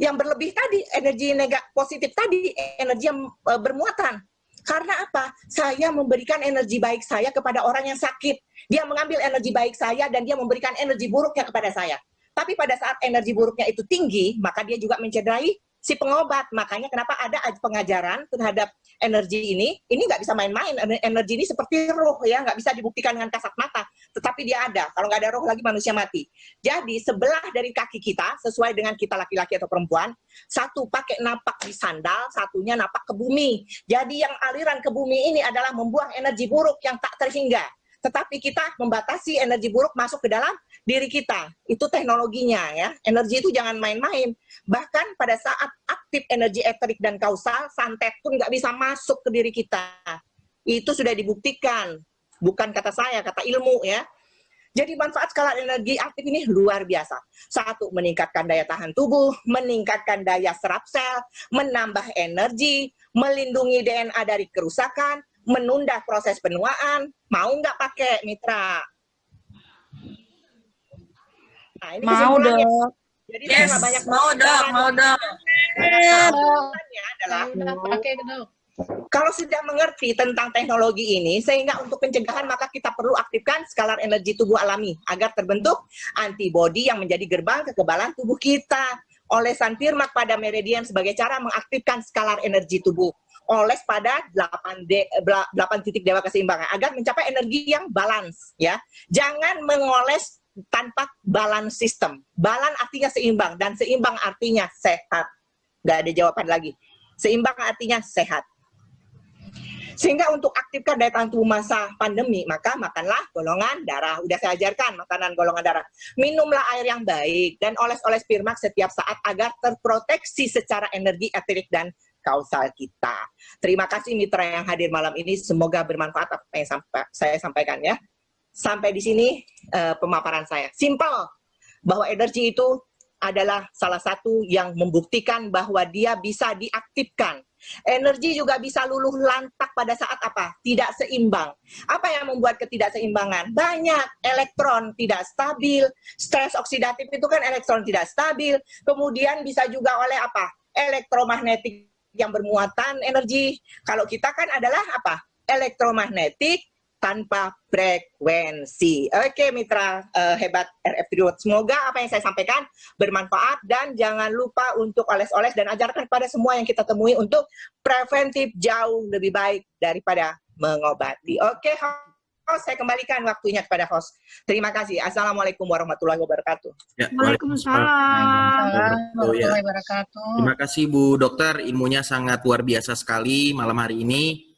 yang berlebih tadi, energi positif tadi, energi yang bermuatan. Karena apa? Saya memberikan energi baik saya kepada orang yang sakit. Dia mengambil energi baik saya dan dia memberikan energi buruknya kepada saya. Tapi pada saat energi buruknya itu tinggi, maka dia juga mencederai si pengobat. Makanya kenapa ada pengajaran terhadap energi ini nggak bisa main-main. Energi ini seperti roh ya, nggak bisa dibuktikan dengan kasat mata, tetapi dia ada. Kalau nggak ada roh lagi manusia mati. Jadi sebelah dari kaki kita, sesuai dengan kita laki-laki atau perempuan, satu pakai napak di sandal, satunya napak ke bumi. Jadi yang aliran ke bumi ini adalah membuang energi buruk yang tak terhingga. Tetapi kita membatasi energi buruk masuk ke dalam diri kita. Itu teknologinya ya. Energi itu jangan main-main. Bahkan pada saat aktif energi eterik dan kausal, santet pun nggak bisa masuk ke diri kita. Itu sudah dibuktikan. Bukan kata saya, kata ilmu ya. Jadi manfaat skala energi aktif ini luar biasa. Satu, meningkatkan daya tahan tubuh, meningkatkan daya serap sel, menambah energi, melindungi DNA dari kerusakan, menunda proses penuaan. Mau nggak pakai, Mitra? Nah, ini Mau kesimpulannya. dong. Jadi Yes, nggak banyak mau dong, mau dong. kesimpulannya adalah Pakai dong. kalau sudah mengerti tentang teknologi ini, sehingga untuk pencegahan maka kita perlu aktifkan skalar energi tubuh alami agar terbentuk antibodi yang menjadi gerbang kekebalan tubuh kita. Oleh San Firmak pada Meridian sebagai cara mengaktifkan skalar energi tubuh. Oles pada 8 titik dewa keseimbangan agar mencapai energi yang balance ya. Jangan mengoles tanpa balance system. Balance artinya seimbang dan seimbang artinya sehat. Nggak ada jawaban lagi. Seimbang artinya sehat. Sehingga untuk aktifkan daya tahan tubuh masa pandemi, maka makanlah golongan darah. Udah saya ajarkan makanan golongan darah. Minumlah air yang baik dan oles-oles Firmax setiap saat agar terproteksi secara energi eterik dan kausal kita. Terima kasih mitra yang hadir malam ini. Semoga bermanfaat apa yang saya sampaikan ya. Sampai di sini pemaparan saya. Simple, bahwa energi itu adalah salah satu yang membuktikan bahwa dia bisa diaktifkan. Energi juga bisa luluh lantak pada saat apa? Tidak seimbang. Apa yang membuat ketidakseimbangan? Banyak. Elektron tidak stabil. Stres oksidatif itu kan elektron tidak stabil. Kemudian bisa juga oleh apa? Elektromagnetik yang bermuatan energi. Kalau kita kan adalah apa? Elektromagnetik tanpa frekuensi. Oke mitra hebat RF Triwot. Semoga apa yang saya sampaikan bermanfaat dan jangan lupa untuk oles-oles dan ajarkan kepada semua yang kita temui untuk preventif jauh lebih baik daripada mengobati. Oke, host, saya kembalikan waktunya kepada host. Terima kasih. Assalamualaikum warahmatullahi wabarakatuh. Ya, Waalaikumsalam. warahmatullahi wabarakatuh. Terima kasih Bu Dokter, ilmunya sangat luar biasa sekali malam hari ini.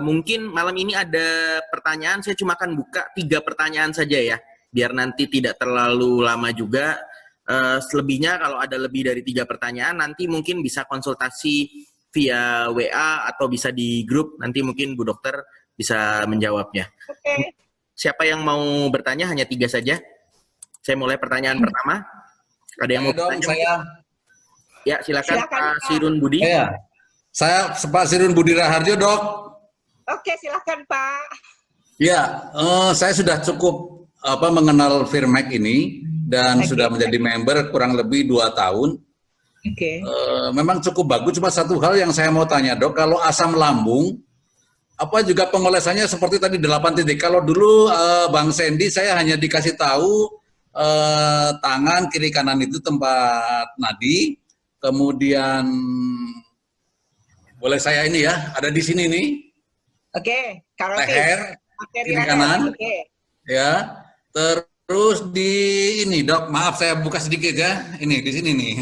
Mungkin malam ini ada pertanyaan, saya cuma akan buka 3 pertanyaan saja ya, biar nanti tidak terlalu lama juga. Selebihnya kalau ada lebih dari 3 pertanyaan, nanti mungkin bisa konsultasi via WA atau bisa di grup, nanti mungkin Bu Dokter bisa menjawabnya. Oke. Siapa yang mau bertanya? Hanya 3 saja. Saya mulai pertanyaan pertama. Ada yang mau bertanya? Saya. Ya, silakan Pak Sirun Budi. Saya Pak Sirun Budi Raharjo, Dok. Oke, silakan Pak. Ya, saya sudah cukup mengenal Firmax ini dan sudah menjadi member kurang lebih 2 tahun. Oke. Memang cukup bagus, cuma satu hal yang saya mau tanya, Dok, kalau asam lambung, apa juga pengolesannya seperti tadi 8 titik? Kalau dulu Bang Sandy saya hanya dikasih tahu tangan kiri kanan itu tempat nadi, kemudian boleh saya ini ya, ada di sini nih. Oke, leher, kiri kanan. Ya. Terus di ini, Dok, maaf saya buka sedikit ya. Ini di sini nih.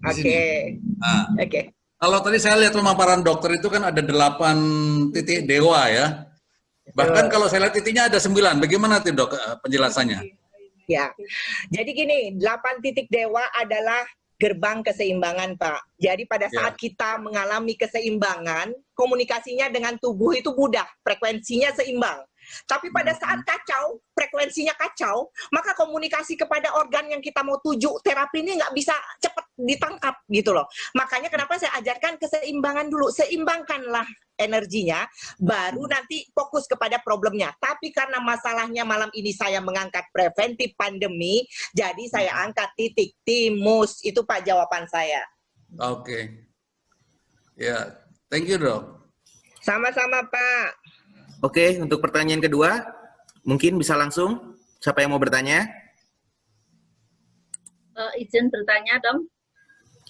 Oke. Nah, Oke. kalau tadi saya lihat pemaparan dokter itu kan ada 8 titik dewa ya. Bahkan kalau saya lihat titiknya ada 9. Bagaimana tuh, Dok, penjelasannya? Ya. Jadi gini, 8 titik dewa adalah gerbang keseimbangan, Pak. Jadi pada saat kita mengalami keseimbangan, komunikasinya dengan tubuh itu mudah, frekuensinya seimbang. Tapi pada saat kacau, frekuensinya kacau, maka komunikasi kepada organ yang kita mau tuju terapi ini nggak bisa cepat ditangkap gitu loh. Makanya kenapa saya ajarkan keseimbangan dulu, seimbangkanlah energinya, baru nanti fokus kepada problemnya. Tapi karena masalahnya malam ini saya mengangkat preventif pandemi, jadi saya angkat titik timus. Itu Pak jawaban saya. Oke. Ya, thank you, Dok. Sama-sama Pak. Oke, untuk pertanyaan kedua, mungkin bisa langsung. Siapa yang mau bertanya? Izin bertanya dong.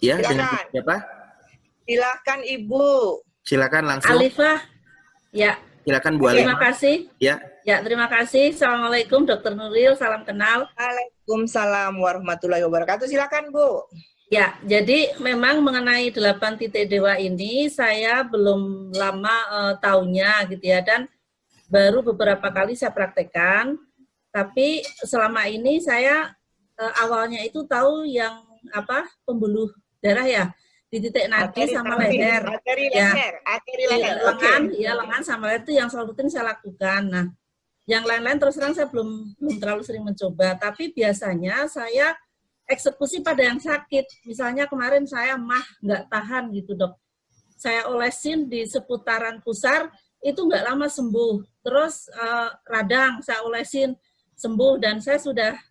Ya, Silakan. dengan siapa? Silakan Ibu. Silakan langsung. Alifah. Ya. Silakan Bu Terima Alifah. kasih. Ya. Ya, terima kasih. Assalamualaikum Dr. Nuril, salam kenal. Waalaikumsalam warahmatullahi wabarakatuh. Silakan Bu. Ya, jadi memang mengenai 8 titik dewa ini saya belum lama tahunya gitu ya, dan baru beberapa kali saya praktekkan. Tapi selama ini saya awalnya itu tahu yang pembuluh darah ya, di titik nadi sama leher. Lengan sama leher itu yang selalu rutin saya lakukan. Nah, yang lain-lain terus terang saya belum terlalu sering mencoba, tapi biasanya saya eksekusi pada yang sakit. Misalnya kemarin saya nggak tahan gitu dok. Saya olesin di seputaran pusar, itu nggak lama sembuh. Terus radang saya olesin sembuh dan saya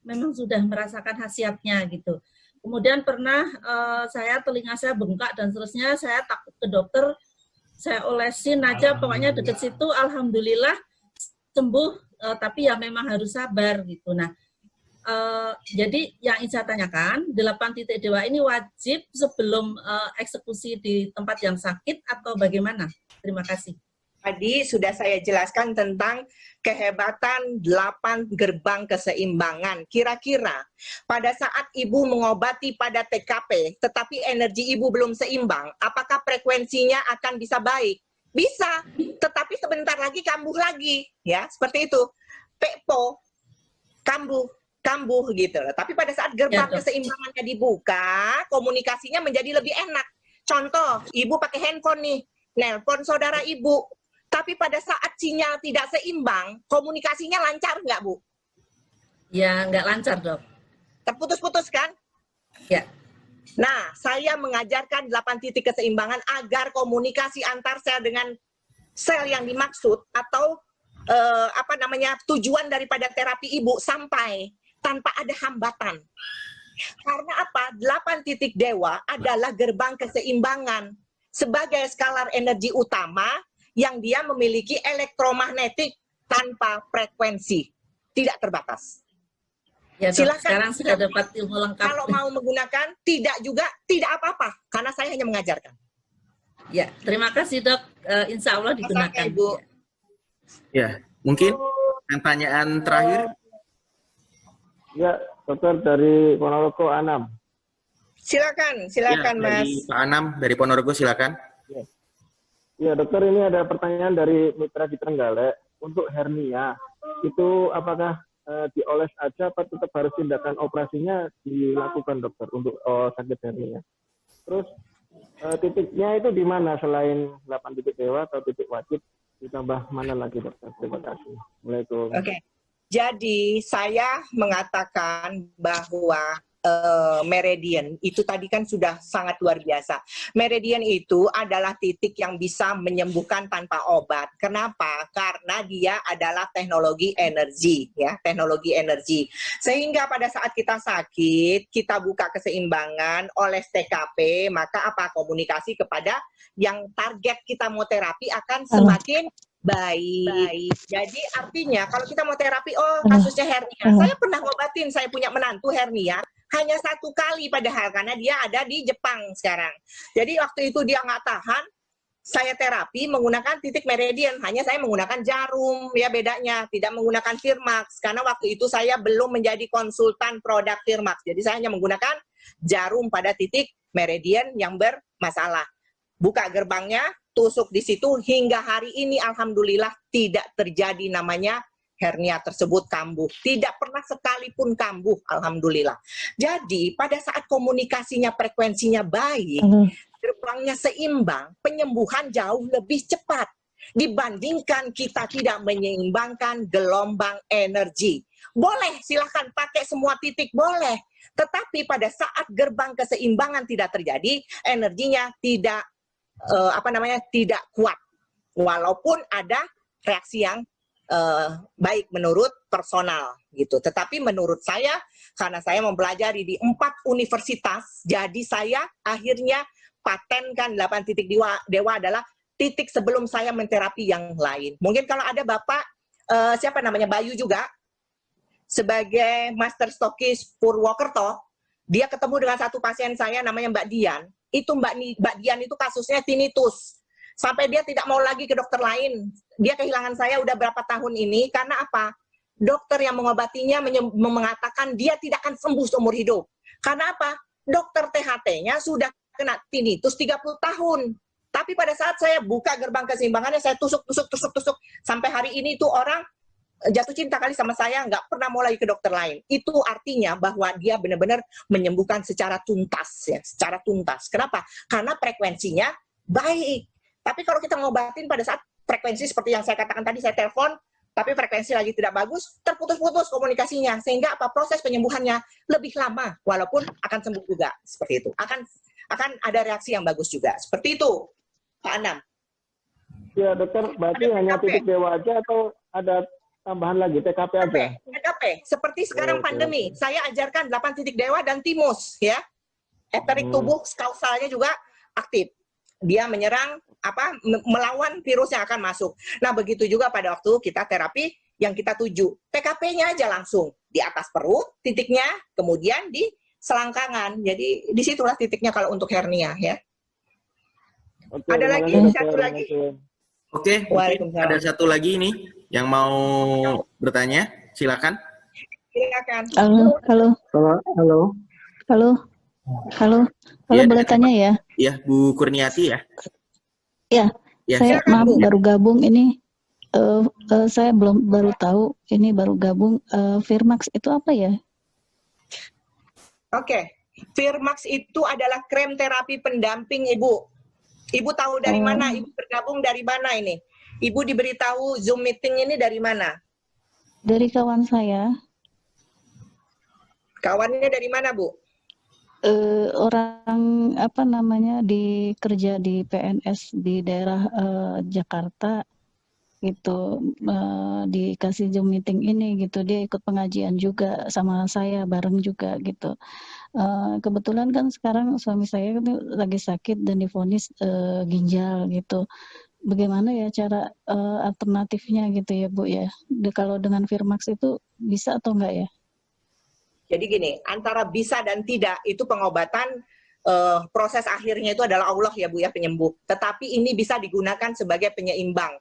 memang sudah merasakan khasiatnya gitu. Kemudian pernah telinga saya bengkak dan seterusnya, saya takut ke dokter, saya olesin aja, pokoknya deket situ, alhamdulillah sembuh, tapi ya memang harus sabar gitu. Nah, jadi yang ingin saya tanyakan, 8 titik dewa ini wajib sebelum eksekusi di tempat yang sakit atau bagaimana? Terima kasih. Tadi sudah saya jelaskan tentang kehebatan 8 gerbang keseimbangan. Kira-kira pada saat Ibu mengobati pada TKP, tetapi energi Ibu belum seimbang, apakah frekuensinya akan bisa baik? Bisa, tetapi sebentar lagi kambuh lagi, ya seperti itu. Pekpo, kambuh gitu. Tapi pada saat gerbang keseimbangannya dibuka, komunikasinya menjadi lebih enak. Contoh, Ibu pakai handphone nih, nelpon saudara Ibu. Tapi pada saat sinyal tidak seimbang, komunikasinya lancar nggak, Bu? Ya, nggak lancar, dok. Terputus-putus kan? Ya. Nah, saya mengajarkan 8 titik keseimbangan agar komunikasi antar sel dengan sel yang dimaksud atau tujuan daripada terapi Ibu sampai tanpa ada hambatan. Karena apa? 8 titik dewa adalah gerbang keseimbangan sebagai skalar energi utama yang dia memiliki elektromagnetik tanpa frekuensi, tidak terbatas. Ya, dok, silakan. Sekarang sudah dapat ilmu lengkap. Kalau mau menggunakan, tidak apa-apa, karena saya hanya mengajarkan. Ya, terima kasih dok. Insya Allah digunakan. Ibu. Ya, mungkin pertanyaan terakhir. Ya, dokter dari Ponorogo Anam. Silakan ya, Mas. Dari Pak Anam dari Ponorogo, silakan. Ya dokter, ini ada pertanyaan dari mitra di Trenggalek. Untuk hernia, itu apakah dioles aja atau tetap harus tindakan operasinya dilakukan dokter untuk sakit hernia? Terus titiknya itu di mana selain 8 titik dewa atau titik wajib, ditambah mana lagi dokter? Terima kasih. Assalamualaikum. Oke. Jadi saya mengatakan bahwa meridian itu tadi kan sudah sangat luar biasa. Meridian itu adalah titik yang bisa menyembuhkan tanpa obat. Kenapa? Karena dia adalah teknologi energi, ya, teknologi energi. Sehingga pada saat kita sakit, kita buka keseimbangan oleh TKP, maka apa? Komunikasi kepada yang target kita mau terapi akan semakin baik. Jadi artinya kalau kita mau terapi, kasusnya hernia. Saya pernah ngobatin, saya punya menantu hernia hanya 1 kali padahal karena dia ada di Jepang sekarang. Jadi waktu itu dia nggak tahan, saya terapi menggunakan titik meridian. Hanya saya menggunakan jarum, ya bedanya, tidak menggunakan Firmax karena waktu itu saya belum menjadi konsultan produk Firmax. Jadi saya hanya menggunakan jarum pada titik meridian yang bermasalah. Buka gerbangnya, tusuk di situ, hingga hari ini alhamdulillah tidak terjadi namanya hernia tersebut kambuh. Tidak pernah sekalipun kambuh, alhamdulillah. Jadi pada saat komunikasinya, frekuensinya baik, gerbangnya seimbang, penyembuhan jauh lebih cepat dibandingkan kita tidak menyeimbangkan gelombang energi. Boleh, silahkan pakai semua titik, boleh. Tetapi pada saat gerbang keseimbangan tidak terjadi, energinya tidak tidak kuat, walaupun ada reaksi yang baik menurut personal gitu. Tetapi menurut saya, karena saya mempelajari di 4 universitas, jadi saya akhirnya patenkan 8 titik dewa adalah titik sebelum saya menterapi yang lain. Mungkin kalau ada Bapak siapa namanya Bayu juga sebagai Master Stokis Purwokerto, Dia ketemu dengan satu pasien saya namanya Mbak Dian. Itu Mbak Dian itu kasusnya tinnitus. Sampai dia tidak mau lagi ke dokter lain. Dia kehilangan saya udah berapa tahun ini. Karena apa? Dokter yang mengobatinya mengatakan dia tidak akan sembuh seumur hidup. Karena apa? Dokter THT-nya sudah kena tinnitus 30 tahun. Tapi pada saat saya buka gerbang keseimbangannya, saya tusuk. Sampai hari ini itu orang jatuh cinta kali sama saya, nggak pernah mau lagi ke dokter lain. Itu artinya bahwa dia benar-benar menyembuhkan secara tuntas. Ya, secara tuntas. Kenapa? Karena frekuensinya baik. Tapi kalau kita ngobatin pada saat frekuensi seperti yang saya katakan tadi, saya telepon, tapi frekuensi lagi tidak bagus, terputus-putus komunikasinya. Sehingga apa? Proses penyembuhannya lebih lama, walaupun akan sembuh juga. Seperti itu. Akan ada reaksi yang bagus juga. Seperti itu, Pak Anam. Ya, dokter, berarti hanya titik dewa aja atau ada tambahan lagi, TKP aja? TKP. Seperti sekarang pandemi, saya ajarkan 8 titik dewa dan timus, ya. Eterik tubuh, kausalnya juga aktif. Dia menyerang, melawan virus yang akan masuk. Nah, begitu juga pada waktu kita terapi yang kita tuju. TKP-nya aja langsung di atas perut, titiknya, kemudian di selangkangan. Jadi, disitulah titiknya kalau untuk hernia, ya. Oke, ada lagi, satu lagi. Oke, ada satu lagi nih yang mau bertanya, silakan. Silakan. Halo, Ya, boleh tanya ya? Ya, Bu Kurniati ya. Ya, saya silakan, Bu. baru gabung ini. Saya baru tahu ini baru gabung. Firmax itu apa ya? Oke, Firmax itu adalah krem terapi pendamping, Ibu. Ibu tahu dari mana? Ibu bergabung dari mana ini? Ibu diberitahu Zoom meeting ini dari mana? Dari kawan saya. Kawannya dari mana, Bu? Orang kerja di PNS di daerah Jakarta gitu, dikasih Zoom meeting ini gitu, dia ikut pengajian juga sama saya bareng juga gitu. Kebetulan kan sekarang suami saya lagi sakit dan divonis ginjal gitu. Bagaimana ya cara alternatifnya gitu ya Bu ya? Kalau dengan Firmax itu bisa atau enggak ya? Jadi gini, antara bisa dan tidak itu pengobatan, proses akhirnya itu adalah Allah ya Bu ya, penyembuh. Tetapi ini bisa digunakan sebagai penyeimbang.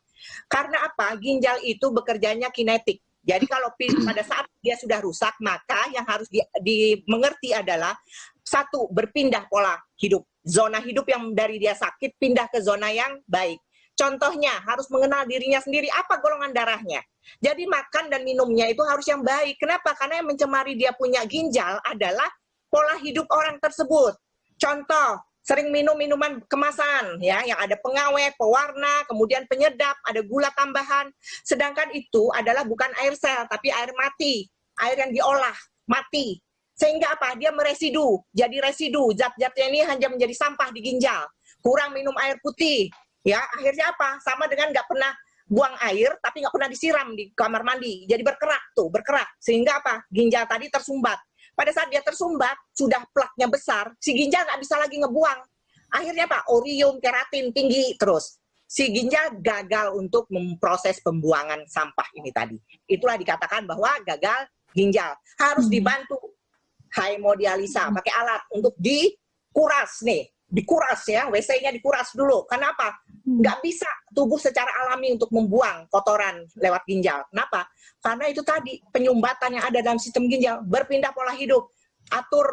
Karena apa? Ginjal itu bekerjanya kinetik. Jadi kalau pada saat dia sudah rusak, maka yang harus dimengerti adalah satu, berpindah pola hidup. Zona hidup yang dari dia sakit pindah ke zona yang baik. Contohnya harus mengenal dirinya sendiri, apa golongan darahnya. Jadi makan dan minumnya itu harus yang baik. Kenapa? Karena yang mencemari dia punya ginjal adalah pola hidup orang tersebut. Contoh, sering minum minuman kemasan, ya, yang ada pengawet, pewarna, kemudian penyedap, ada gula tambahan. Sedangkan itu adalah bukan air sel, tapi air mati, air yang diolah, mati. Sehingga apa? Dia meresidu, jadi residu. Zat-zatnya ini hanya menjadi sampah di ginjal. Kurang minum air putih, ya. Akhirnya apa? Sama dengan nggak pernah buang air, tapi nggak pernah disiram di kamar mandi. Jadi berkerak. Sehingga apa? Ginjal tadi tersumbat. Pada saat dia tersumbat, sudah plaknya besar, si ginjal nggak bisa lagi ngebuang. Akhirnya apa? Orium, keratin tinggi terus. Si ginjal gagal untuk memproses pembuangan sampah ini tadi. Itulah dikatakan bahwa gagal ginjal. Harus dibantu hemodialisa, pakai alat untuk dikuras nih. Dikuras ya, WC-nya dikuras dulu. Kenapa? Nggak bisa tubuh secara alami untuk membuang kotoran lewat ginjal. Kenapa? Karena itu tadi penyumbatan yang ada dalam sistem ginjal. Berpindah pola hidup, atur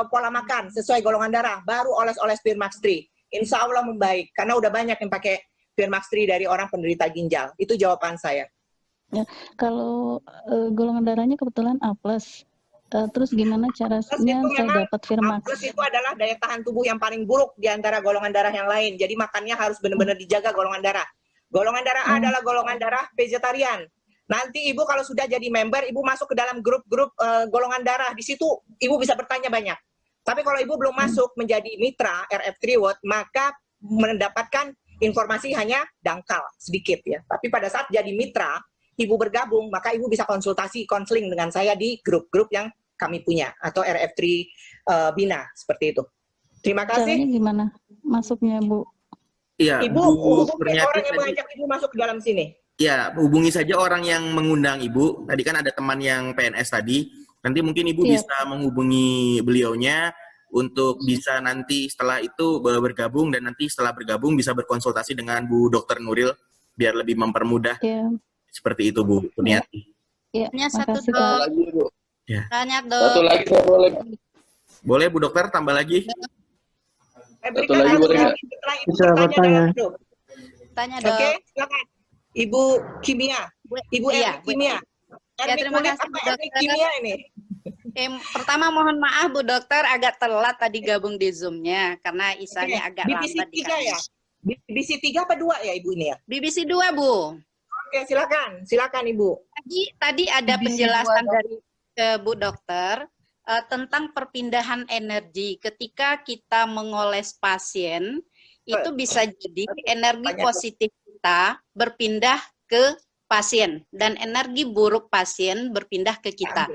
pola makan sesuai golongan darah, baru oles-oles Firmax 3. Insya Allah membaik, karena udah banyak yang pakai Firmax 3 dari orang penderita ginjal. Itu jawaban saya. Ya, kalau golongan darahnya kebetulan A+. Terus gimana caranya saya dapat Firmax? A+ itu adalah daya tahan tubuh yang paling buruk di antara golongan darah yang lain. Jadi makannya harus benar-benar dijaga golongan darah. Golongan darah A adalah golongan darah vegetarian. Nanti Ibu kalau sudah jadi member, Ibu masuk ke dalam grup-grup golongan darah. Di situ Ibu bisa bertanya banyak. Tapi kalau Ibu belum masuk menjadi mitra RF Triwot, maka mendapatkan informasi hanya dangkal sedikit ya. Tapi pada saat jadi mitra, Ibu bergabung, maka Ibu bisa konseling dengan saya di grup-grup yang kami punya, atau RF3 Bina, seperti itu. Terima kasih. Caranya gimana masuknya, Bu? Iya, Ibu hubungi orang yang mengajak Ibu masuk ke dalam sini. Ya, hubungi saja orang yang mengundang Ibu. Tadi kan ada teman yang PNS tadi. Nanti mungkin Ibu bisa menghubungi beliaunya untuk bisa nanti setelah itu bergabung, dan nanti setelah bergabung bisa berkonsultasi dengan Bu Dr. Nuril biar lebih mempermudah. Seperti itu Bu Kuniati. Hanya satu lagi, Bu. Tanya, Dok. Satu lagi boleh. Boleh Bu Dokter, tambah lagi. Satu lagi boleh nggak? Bisa bertanya. Tanya, Dok. Oke, silakan. Ibu Kimia. Ibu Kimia. Ya, terima kasih, Bu Dokter. Kimia ini. Pertama mohon maaf Bu Dokter, agak telat tadi gabung di Zoom-nya karena Isanya agak lambat. BBC 3 ya? BBC 3 apa 2 ya Ibu ini ya? BBC 2, Bu. Oke, silakan Ibu. Tadi ada penjelasan dari Bu Dokter tentang perpindahan energi. Ketika kita mengoles pasien, itu bisa jadi energi positif kita berpindah ke pasien dan energi buruk pasien berpindah ke kita.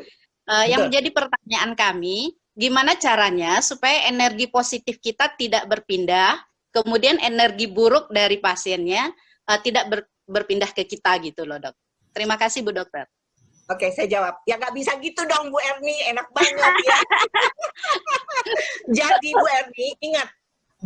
Yang menjadi pertanyaan kami, gimana caranya supaya energi positif kita tidak berpindah, kemudian energi buruk dari pasiennya tidak berpindah ke kita gitu loh, Dok. Terima kasih Bu Dokter. Oke, saya jawab. Ya nggak bisa gitu dong Bu Erni, enak banget ya. Jadi Bu Erni, ingat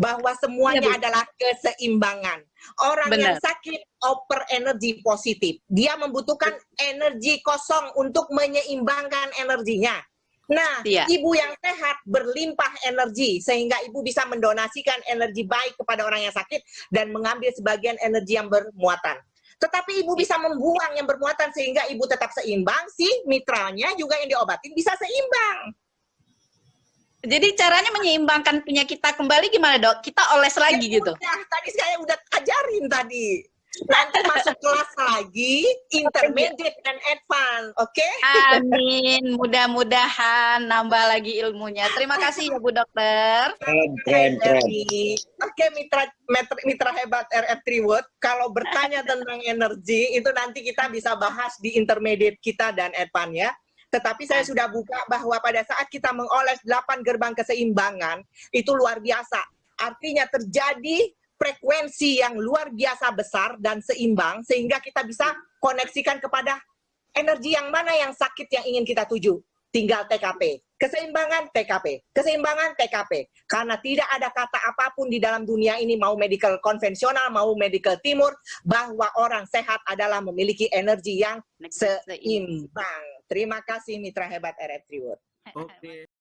bahwa semuanya adalah keseimbangan. Orang yang sakit over energi positif, dia membutuhkan energi kosong untuk menyeimbangkan energinya. Nah, ibu yang sehat berlimpah energi sehingga ibu bisa mendonasikan energi baik kepada orang yang sakit dan mengambil sebagian energi yang bermuatan. Tetapi ibu bisa membuang yang bermuatan sehingga ibu tetap seimbang, si mitranya juga yang diobatin bisa seimbang. Jadi caranya menyeimbangkan punya kita kembali gimana, Dok? Kita oles lagi gitu? Tadi saya udah ajarin tadi. Nanti masuk kelas lagi, intermediate dan advance, oke? Amin. Mudah-mudahan nambah lagi ilmunya. Terima kasih ya Bu Dokter. Keren. Oke, mitra hebat RF Triwood, kalau bertanya tentang energi, itu nanti kita bisa bahas di intermediate kita dan advance ya. Tetapi saya sudah buka bahwa pada saat kita mengoles 8 gerbang keseimbangan, itu luar biasa. Artinya terjadi frekuensi yang luar biasa besar dan seimbang, sehingga kita bisa koneksikan kepada energi yang mana yang sakit yang ingin kita tuju. Tinggal TKP. Keseimbangan TKP. Keseimbangan TKP. Karena tidak ada kata apapun di dalam dunia ini, mau medical konvensional, mau medical timur, bahwa orang sehat adalah memiliki energi yang seimbang. Terima kasih mitra hebat RF Triwood. Oke.